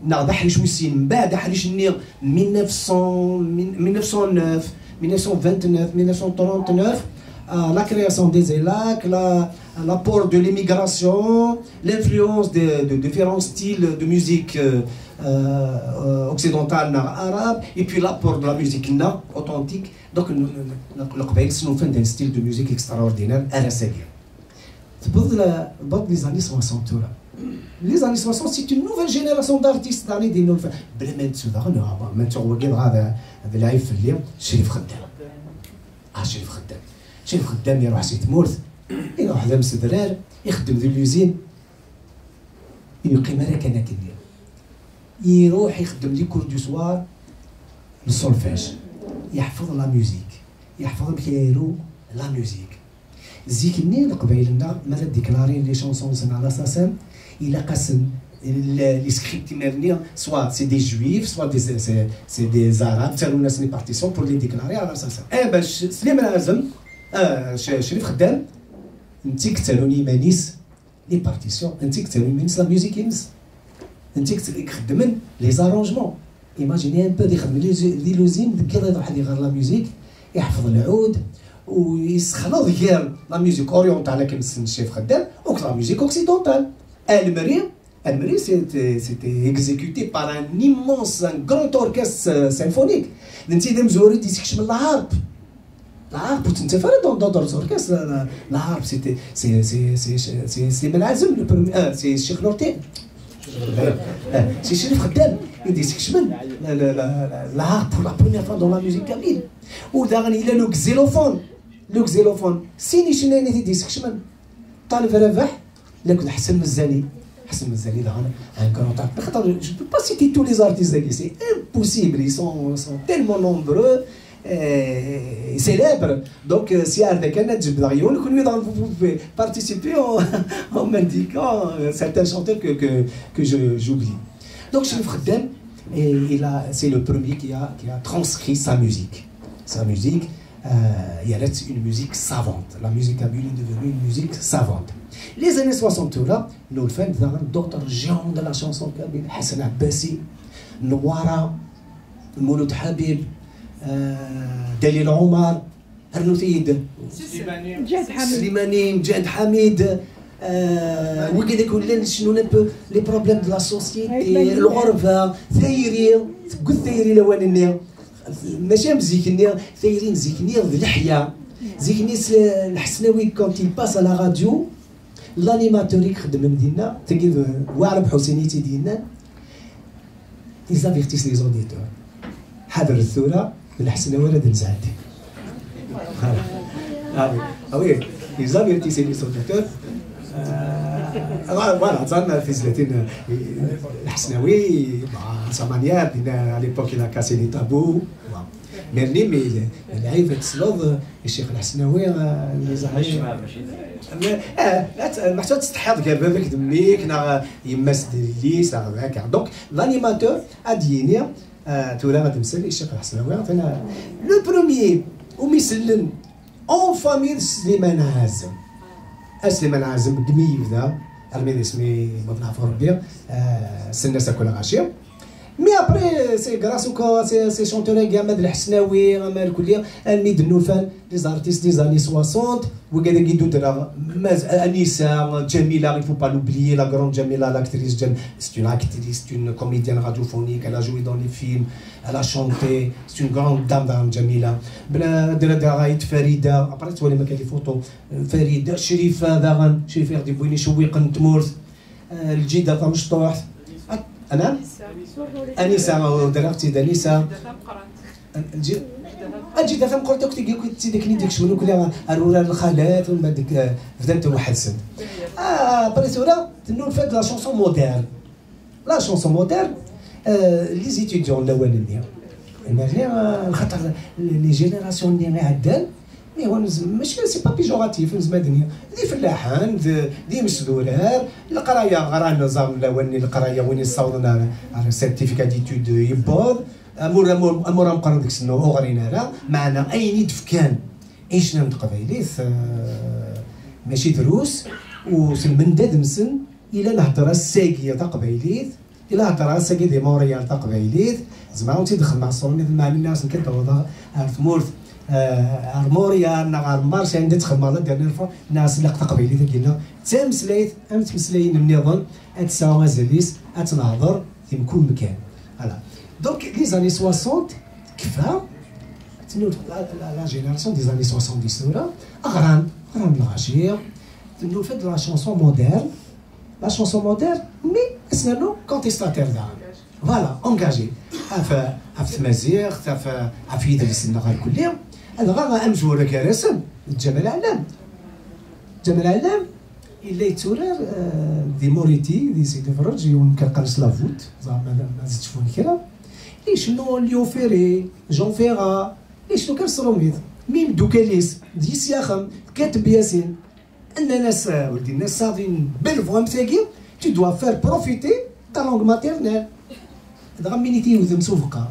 نا دا حريش ويسين من بعد حريش ني 1909 1939 la création des ELAC, l'apport de l'immigration, l'influence de différents styles de musique occidentale arabe, et puis l'apport de la musique authentique. Donc, le Qbaïl, c'est un style de musique extraordinaire à la série. C'est pour les années 60. Les années 60, c'est une nouvelle génération d'artistes dans les dénouvelles. Bremen Soudan, maintenant, on regarde هذا العيب في الليل شريف خدام. شريف خدام. شريف خدام يروح سيت مورث يروح ذا مسدرار يخدم ذي اليوزين يقيم راكنا كدير يروح يخدم لي كور دو سوار السولفاج يحفظ لا ميوزيك يحفظ بخيرو لا ميوزيك. زيكني قبيلنا مالا ديكلاري لي شونسون سن على اساسا الى قسم لي سكريبت مالني سوا سي دي جويف سوا دي سي دي زاراب تاعو الناس لي بارتيسيون بور لي ديكلاري على اساسا باش سليمان عازم شريف خدام انت كتالوني مانيس لي بارتيسيون انت كتالوني مانيس لا ميوزيك يمس انت كتخدم لي زارونجمون ايماجيني ان بو يخدم لي لوزين كي يروح يغير لا ميوزيك يحفظ العود ويسخلط غير لا ميوزيك اوريونتال كيما الشيف خدام و لا ميوزيك اوكسيدونتال. المري سيتي اكزيكوتي بار ان ايمونس ان كروند اوركستر سيمفونيك. انت اذا مزوري تيسكش من العرب انت فرد دون دوطرز اوركستر العرب سي سليمان عازم سي الشيخ نورتين سي شريف خدام يدي سكشمن العرب بور لا بروميير فوا دون لا ميوزيك كامل. وداغني الى لو كزيلوفون سيني شناني تيدي سكشمن طالب رباح لكن حسن مزاني داغنا ان كونتاكت خاطر جو بو با سيتي تو لي زارتيست داكي سي امبوسيبل اي سون تيلمون نومبرو célèbre. Donc, si avec un autre, vous pouvez participer en m'indiquant certains chanteurs que j'oublie. Donc, Chérif Khadem, c'est le premier qui a transcrit sa musique. Il y a une musique savante. La musique kabyle est devenue une musique savante. Les années 60, là, nous faisons d'autres géants de la chanson kabyle. Hassan Abbasi, Nouara, Mouloud Habib, دليل عمر هرنوتيد سليماني مجاهد حميد وكذا كل شنو لي بروبليم دو لا سوسيتي الغربه ثايرين تقول ثايرين الاولانيه ماشي مزيكني ثايرين زيكني اللحيه زيكني الحسناوي كونت يل باس على راديو لانيماتور يخدم مدينه تلقى واعر بحسينيتي ديالنا يزافيرتيس لي زوديتور حضر الثوره الحسناوي راه نزعدي وي يزافيرتيس لي زوديتور فوالا تصلنا في 30 الحسناوي مع سامانيا بدينا على ليبوك الى كاسي لي تابو ميرني مي العيب تسلوض الشيخ الحسناوي اللي زعيم محتاج تستحض كاع باباك دميك نا يماس ديليس هكاك دونك لانيماتور اديني تورا غادي نسالي الشيخ الحسناوي عطينا لو بروميي وميسلم اون فامي سليمان عازم دمي ذا الميد اسمي مطلع في ربي الناس كلها غاشيه مي ابري سي غراسو سي شونتور كاع ماد الحسناوي مال الكليه الميد النوفل لي زارتيست دي زاني 60 وكذا كيدو درا انيسه جميله il faut pas l'oublier la grande Jamila l'actrice c'est une actrice c'est une comédienne radiophonique elle a joué dans les films elle a chanté c'est une grande dame Jamila بلا درا رايت فريده ابري تولي ما كاين لي فوتو فريده شريفه داغن شريفه غادي بويني شويق نتمورت الجيده تاع مشطوح انا انيسه درختي دانيسه اجي دافع قلت لك كنت ديك ني ديك شنو كلها الورا الخالات ومن بعد ديك فدات واحد سن بريتورا تنو فات لا شونسون موديرن لي زيتيديون الاولانيه يعني خاطر لي جينيراسيون اللي عدال مي هو ماشي سي با بيجوراتيف زمادنيا دي فلاحان دي مسدورار القرايه غرا النظام الاولاني القرايه وين يصاوبنا على سيرتيفيكا ديتود يبوض امور مقرن ديك السنه وغرينا راه معنا اين دفكان عيشنا من قبايليث ماشي دروس وسلمنداد مسن الى الهضره الساقيه تاع قبايليث الى الهضره الساقيه دي موريال تاع قبايليث زعما ونتي دخل مع الصومي مع الناس كتوضا في مورث ارموريا نغار مارش عندي تخدم على دير نرفع الناس اللي قبيلي ديالنا تمسليت امتمسلين من نظن اتساوى مازاليس اتنهضر في كل مكان فوالا دونك لي زاني 60 كفا تنو لا جينيراسيون دي زاني 70 سورا اغران الغاشيه تنو فات لا شونسون موديرن مي اسنانو كونتيستاتير داغ فوالا انجاجي عف تمازيغ عف يدرس النغال كلها انا غا امجوره كرسم جمال علام الا يتورر دي موريتي دي سيدي فرج يمكن قرص لافوت زعما ما زدتش فون كرا لي شنو ليو فيري جون فيغا لي شنو كنصرو ميت ميم دوكاليس ديس ياخم كاتب ياسين ان ناس ولدي الناس صافين بالفوام ثاقي tu dois faire profiter ta langue maternelle. دابا مين تيوذ مسوفقه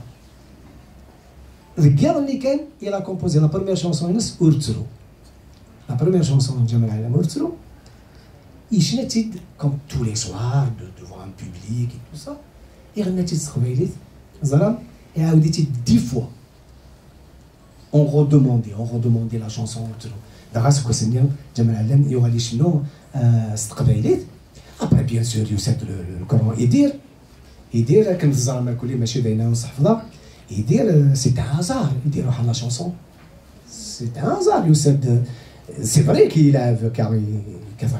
الكير اللي كان il a composé la première chanson ينس أورترو. La première chanson de Jamal Alam Ortro, il chantait comme tous les soirs devant un public et tout ça. Il chantait ce qu'il Zaram et a audité 10 fois. On redemandait la chanson Ortro. D'ailleurs, ce que c'est bien, Jamal Alam, il y aura les chinois, après, bien sûr, il y a le Coran et dire, comme Zaram a collé, Maché Baina ou Sahfda, et dire, c'est un hasard, il dit, la chanson. C'est un hasard, Youssef de. C'est vrai qu'il a sa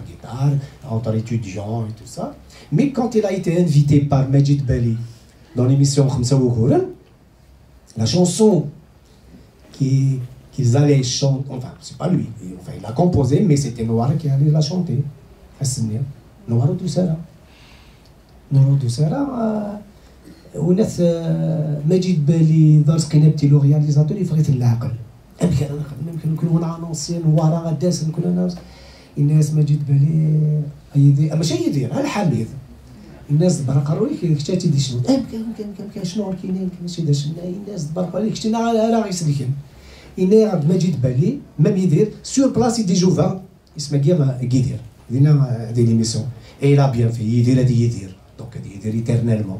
guitare entre étudiants et tout ça, mais quand il a été invité par Majid Bali dans l'émission Khamsa Wouhouran, la chanson qu'ils allaient chanter, enfin, c'est pas lui, enfin, il l'a composée, mais c'était Noara qui allait la chanter. Noara Doussara. Noara Doussara, وناس مجيد بالي دار سكنبتي لو رياليزاتور يفغيت العقل. يمكن نكون وانا نونسيان ورا غداس نكون انا الناس ما جيت بالي يدير ماشي يدير على الحميد الناس تبرق رويك كتا تيدي شنو كان شنو كاينين ماشي داش الناس تبرق عليك كنت انا غيسلكن انا عبد المجيد بالي ميم يدير سور بلاصي دي جوفان اسمه كيدير دينا دي ليميسيون اي لا بيان في يدير دونك يدير ايترنيلمون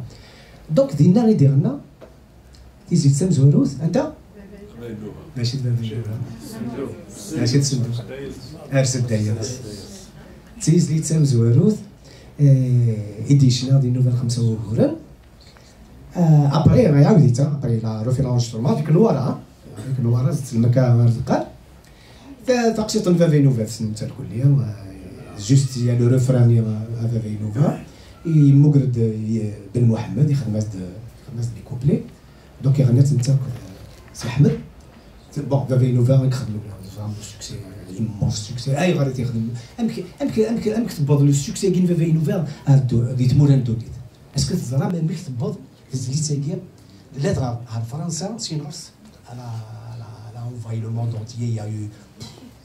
دونك دينا يدير لنا تيزيد سام زوروث انت ماشي ماشي تسندو ارسل داير تيز لي تسام زواروث ايديشنا دي نوفيل 5 وهوران ابري عاوديتها ابري لا روفي لانجسترومون ديك الورا زدت المكان رزقان تقشيط فافي نوفا في سنة الكلية جوست يا لو ريفران فافي نوفا مقرد بن محمد يخدم دي كوبلي دونك يغنات نتا سي احمد بون فافي نوفا يخدم فريمون سوكسي immense succès. Ah, il va arrêter. تبغض لو سوكسي كاين في نوفيل دي تمورن دوديت. اسكو تزرع ما ملك تبغض تزلي تاكير لا تغار على فرنسا سي نفس على envahi le monde entier. Il y a eu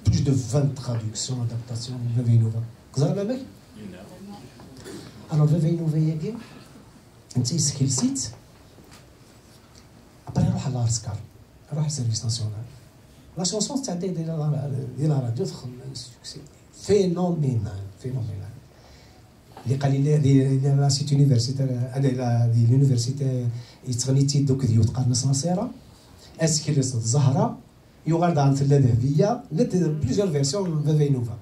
plus de 20 traductions, adaptations de Vevey Nova. تزرع مامك؟ Alors Vevey Nova ياكي انت يسكي السيت ابري روح على الارسكار روح السيرفيس ناسيونال. La chanson c'était de la radio un succès phénoménal. اللي قال لي لا سيت يونيفرسيتي دي لونيفرسيتي يتغنيتي دوك ديو تقارنس نصيره اسكيل الزهره يغرد عن ثلاثه ذهبيه بليزيور فيرسيون فافي نوفا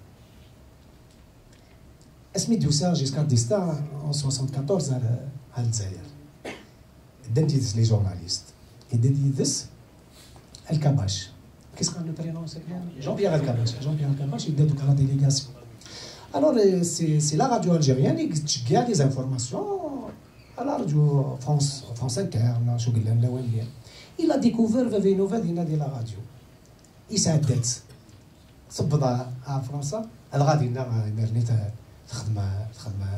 اسمي دوسا جيسكا ديستا 74 على الجزائر دنتي لي جورناليست دي دس الكباش Qu'est-ce qu'on le prénom c'est Jean-Pierre Alcabache, il est dans la délégation. Alors, c'est la radio algérienne qui a des informations à la radio France Inter, il a découvert Vevey Nova de la radio. Il s'est aidé. صبط على فرنسا الغادي لنا مرنيت خدمة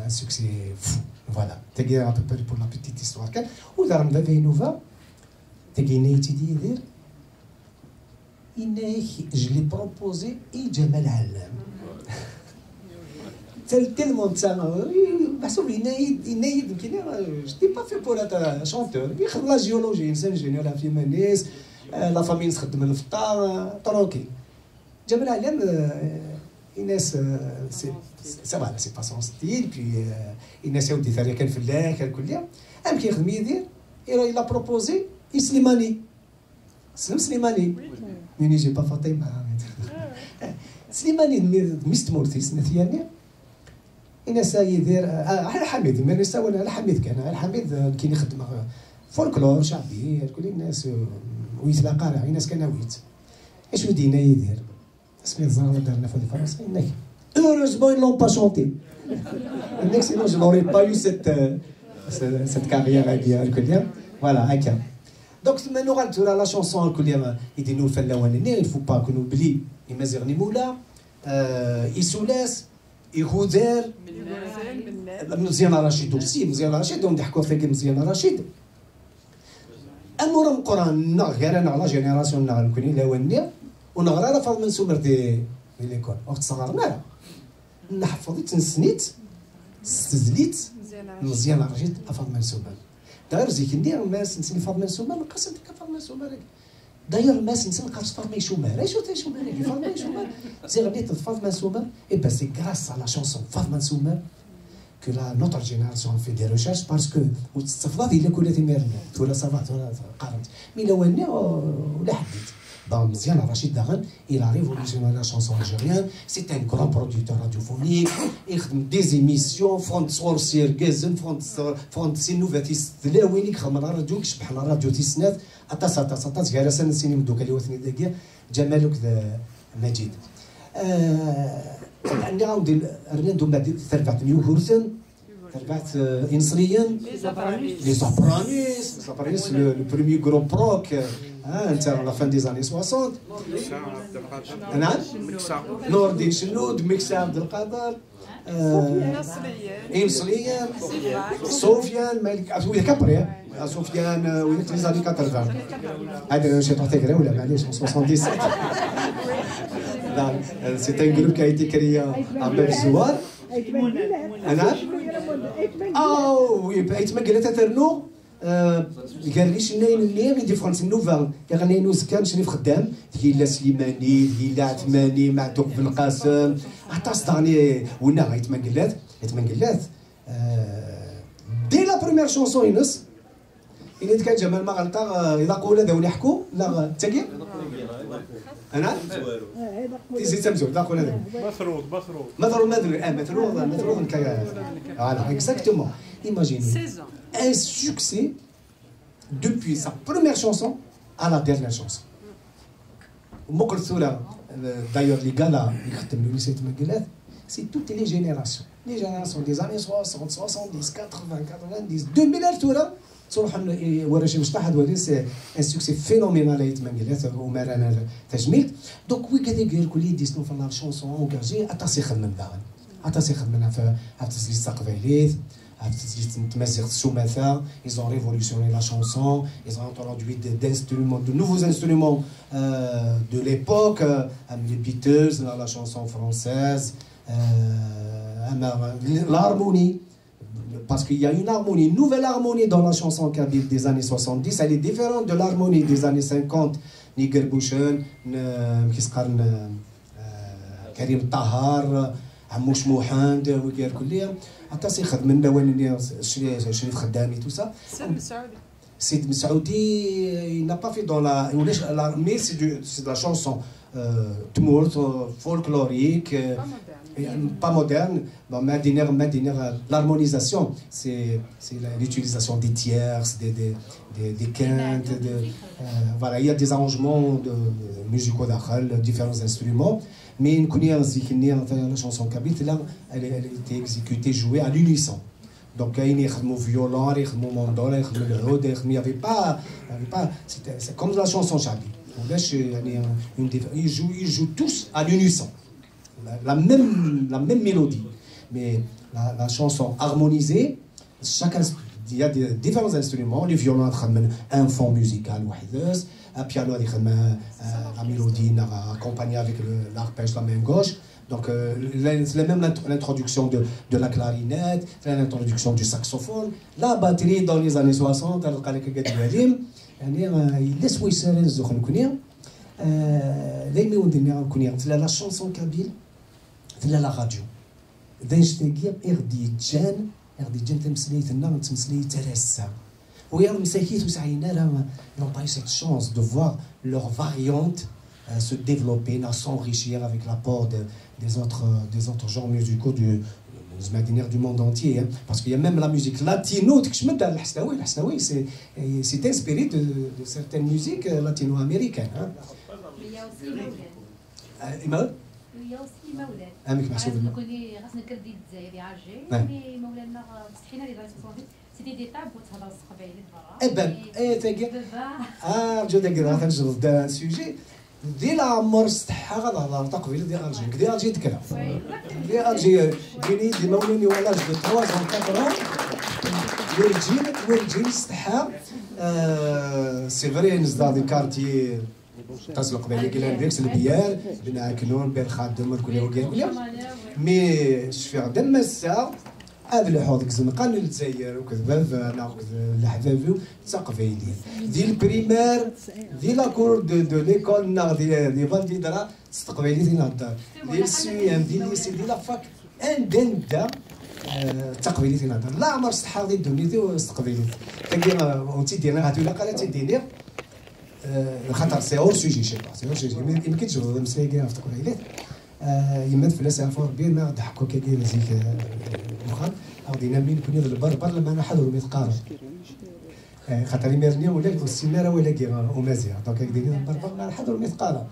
un succès fou. Voilà. تجي à peu près pour la petite histoire كان ودار Vevey Nova تجي نيتي يدير je l'ai proposé et Jamal Alam. C'est tellement de ça. Parce que je n'étais pas fait pour être chanteur. Il y a la géologie, c'est ingénieur, la féministe, la famille se fait le ftar, tranquille. Jamal Alam, ça va, c'est pas son style. Puis Inès a dit qu'il y a quelqu'un qui fait il a proposé Slimani. Slimani. ماني جي با فاطمه سليماني ميست مورتيس مثياني الناس يدير على حميد ماني ساوى على حميد كان على حميد كاين يخدم فولكلور شعبي كل الناس ويتلاقى راه الناس كان ويت اش ودينا يدير اسمي الزهره دارنا في فرنسا انك heureusement ils n'ont pas chanté انك sinon je n'aurais pas eu cette carrière الكليه voilà هكا Donc, maintenant, la chanson, il dit nous il ne faut pas que nous oublions. Il m'a moula, il se laisse, il roudère. Mziana Rachid aussi, Mziana Rachid, on dit qu'on fait que Mziana Rachid. Amour au Coran, la génération, ونغرى على فاطمه نسومر دي ليكول وقت صغرنا نحفظت نسنيت استزليت مزيان رجيت فاطمه نسومر داير زيك ندير ماس نسني فاطمه نسومر نقص ديك فاطمه نسومر داير ماس نسن قاش فاطمه شومر ايش تا شومر فاطمه شومر زي غنيت فاطمه نسومر اي با سي غراس على شونسون فاطمه نسومر que notre génération fait des recherches parce que الصفات هي كلها تمرنا ولا صفات ولا قارنت مي لو اني ولا حديت Bon, Mziane Rachid Daran, il a révolutionné la chanson algérienne. C'est un grand producteur radiophonique. Il fait des émissions. Front Sorcier, Gezen, Front Sinouvetis, Léouini, Khamara Radio, Kishbahla Radio Tisnet, Atas, Garasan, Sinim Dokaliotni Degia, Jamaluk de Majid. عندي رنندو ثربعت نيوهورسن ثربعت إنصريا لي زابرانيس لو بريمي جروب روك انت على فان دي زاني 60 نعم نور الدين شنود ميكسا عبد القادر إنصريا سفيان مالك ويا كابري سفيان ويا لي زاني 80 هذا شي تعطيك ولا معليش 77 C'est un groupe qui a été créé à Belzouar. Oh, oui, يتمقل تترنو قال لي شناين اللي دي فرنسا نوفا يعني نوز كان شريف خدام هي سليماني هي عثماني معتوق بن القاسم حتى صدعني ونا يتمقلات دي لا بروميير شونسون ينس اللي كان جمال ما غلطا اذا قول هذا ونحكوا لا تاكي انا تيزي تمزو لا قول هذا مفروض فوالا exactement imaginez un succès depuis sa première chanson à la dernière chanson مقلثولا d'ailleurs les gars là يخدم له نسيت مقلات c'est toutes les générations des années 60 70 80 90 2000 تولا تروح ورش مشطحد ولي سي ان سوكسي فينومينال يتمنقلات ومرانا تجميل دونك وي كذا يقول كل يديسنو في لا شونسون اونكاجي اتاسي خدم داغن اتاسي خدمنا في تسجيل التقبيليت تسجيل تمازيغ السماثه ils ont révolutionné la chanson ils ont introduit de nouveaux instruments de l'époque les Beatles la chanson française l'harmonie. Parce qu'il y a une harmonie, une nouvelle harmonie dans la chanson kabyle des années 70. Elle est différente de l'harmonie des années 50. Niger Bouchen, Karim Tahar, Amouche Mohand, Ouguer Koulia. Attends, c'est Khadmen Dawan, Sherif Khadami, tout ça. Sid Saoudi, il n'a pas fait dans la. Mais c'est de la chanson folklorique. Pas moderne, l'harmonisation, c'est l'utilisation des tierces, des quintes, voilà, il y a des arrangements musicaux d'Akhal, différents instruments, mais la chanson kabyle, elle a été exécutée, jouée à l'unisson. Donc il y a des violon, des mandolin, des oud, il n'y avait pas, c'est comme la chanson chabille. Ils jouent tous à l'unisson. La même mélodie, mais la chanson harmonisée, il y a des différents instruments, les violons un fond musical, un piano la mélodie accompagnée avec l'arpège, la main gauche. Donc c'est même l'introduction de la clarinette, l'introduction du saxophone, la batterie dans les années 60, il laisse la chanson kabyle لا لا راديو إذا نشتاقي إردي جان تمسلي ترسا ويا مساكيت وسعينا راه n'ont pas eu cette chance de voir leur variante se développer, s'enrichir avec l'apport des autres genres musicaux du monde entier, hein. Parce qu'il y a même la musique latino, c'est inspiré de certaines musiques latino-américaines, hein. Il y a aussi Maoulen. On connaît Rasna Kaddi Zaïri Alger, mais Maoulen Mustahina les années 70, c'était des tables pour travailler sur le travail. Je vais un sujet. Dès la mort, c'est la taqbil ديال Alger. ديال Alger تكلم. ديال Alger جيني دي مولاني ولا de 3 ans 4 ans. ورجيل استحى. C'est vrai نزل des quartiers تصل قبيله كلا ندير البيار بنا كنون بين خادم الكل وكل مي شفي دم الساعه هذا اللي حوضك زنقان للجزائر وكذا ناخذ الحبابي تقبيلي دي البريمير دي لاكور دو ليكول ناخذ دي فالفيدرا تستقبيلي دي نهضر دي السيام دي ليسي دي لافاك ان دندا تقبيلي دي نهضر لا عمر استحاضي الدنيا واستقبيلي تلقى ونتي دينا هاتو لا قالت تديني خاطر سي اور سوجي شي سي اور سوجي يمكن تجربه مسايقه في تقبيلي يمد فلاس عفوا بين ما ضحكوا كي داير زيك مخال غادينا مين كنا البربر لما انا حضروا ميتقارب خاطر يمرني ولا السيماره ولا كي ومازيا دونك كدينا البربر ما حضروا ميتقارب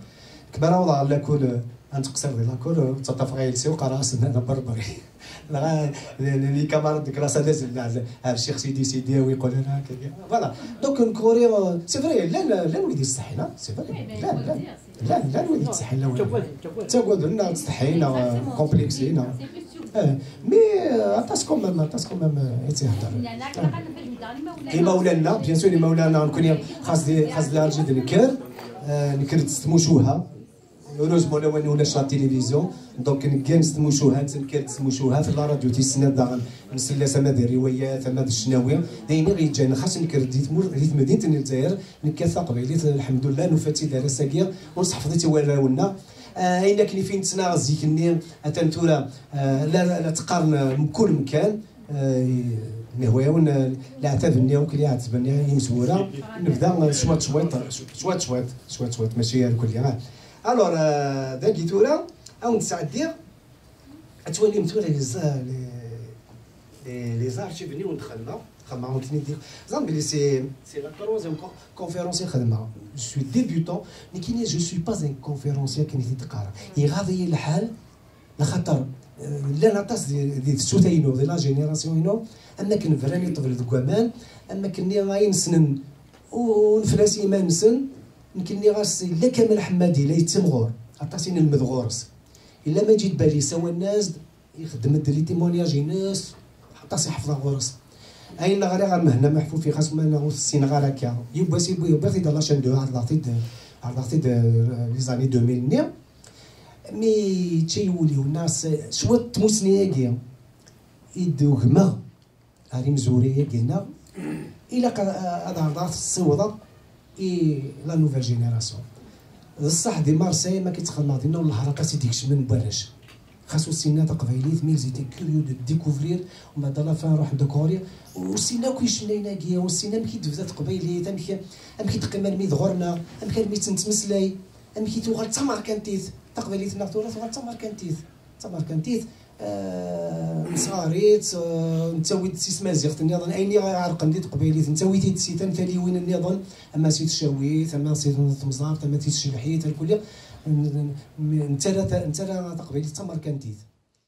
كبر وضع لا كون انتقصر ديال لاكول تطفق غير سي وقرا سنه بربري لي كامارات ديك راسها نازل الشيخ سيدي ويقول انا هكا فوالا دونك نكوري سي فري لا الوليد يستحي لا سي فري لا الوليد يستحي لا تقعد لنا تستحينا كومبلكسينا مي عطاس كومام يتهضر اي مولانا بيان سور مولانا نكون خاص لها جد نكر تستموشوها هوروزمون لو ولا شا تيليفزيون دونك كان نستموشوها نستموشوها في لا راديو تيسنى داغ نسلا سما ديال الروايات سما ديال الشناويه دايما غيجينا خاص نكر ديت مدينه الجزائر نكاثا قبيليت الحمد لله نفاتي دار ساكيه ونصحفظتي ولاونا اين كاين فين تسنا زيكني اتنتورا لا تقارن من كل مكان مي هو يون لا عتبني وكل يعتبني يمسورا نبدا شوات ماشي الكل الوغ داكي تورا او نتسعدي اتولي متورا لي زارشيف اللي ندخلنا خدمه ثاني دير زعما بلي سي لا تروازيام كونفيرونسي خدمه جو سوي ديبيوتون مي كاين جو سوي با ان كونفيرونسي كاين تقرا يغاضي الحال لخاطر لا نطاس ديال السوتاينو ديال لا جينيراسيون اما كن فراني طفل دكوامان اما كني غاين سنن ونفلاسي ما نسن يمكنني غاسي لا كمال حمادي لا يتمغور عطاسيني المذغورس الا ما جيت بالي سوا الناس يخدم لي تيمونياج ناس عطاسي حفظه غورس اين غير هنا محفوظ في خاص ما السينغال هكا يبا في لا شان دو عرضتي لي زاني 2000 مي تيوليو الناس شويه تموسنيه كيا يدو غما هاري مزوريه كينا الا هذا عرضات الصوضه اي لا نوفيل جينيراسيون بصح دي مارسي ما كيتخلى دينا الحركات ديكش من براش خاصو السينا تقبيليت مي زيتي كوريو دو ديكوفرير وما دالا فين نروح دكوريا والسينا كيشنينا كيا والسينا مكي تبدا تقبيليت امكي تقمر مي دغورنا امكي مي تنتمسلاي امكي توغل تمار كانتيت تقبيليت نغتورا توغل تمار كانتيت صاريت نتاويت سيس مازيغت النظام ايني غيعرق نديت قبيليت نتاويت سيتان ثاني وين النظام اما سيت شاويت اما سيت تمزار اما سيت شلحيت الكل انت تقبيليت تمار كانتيت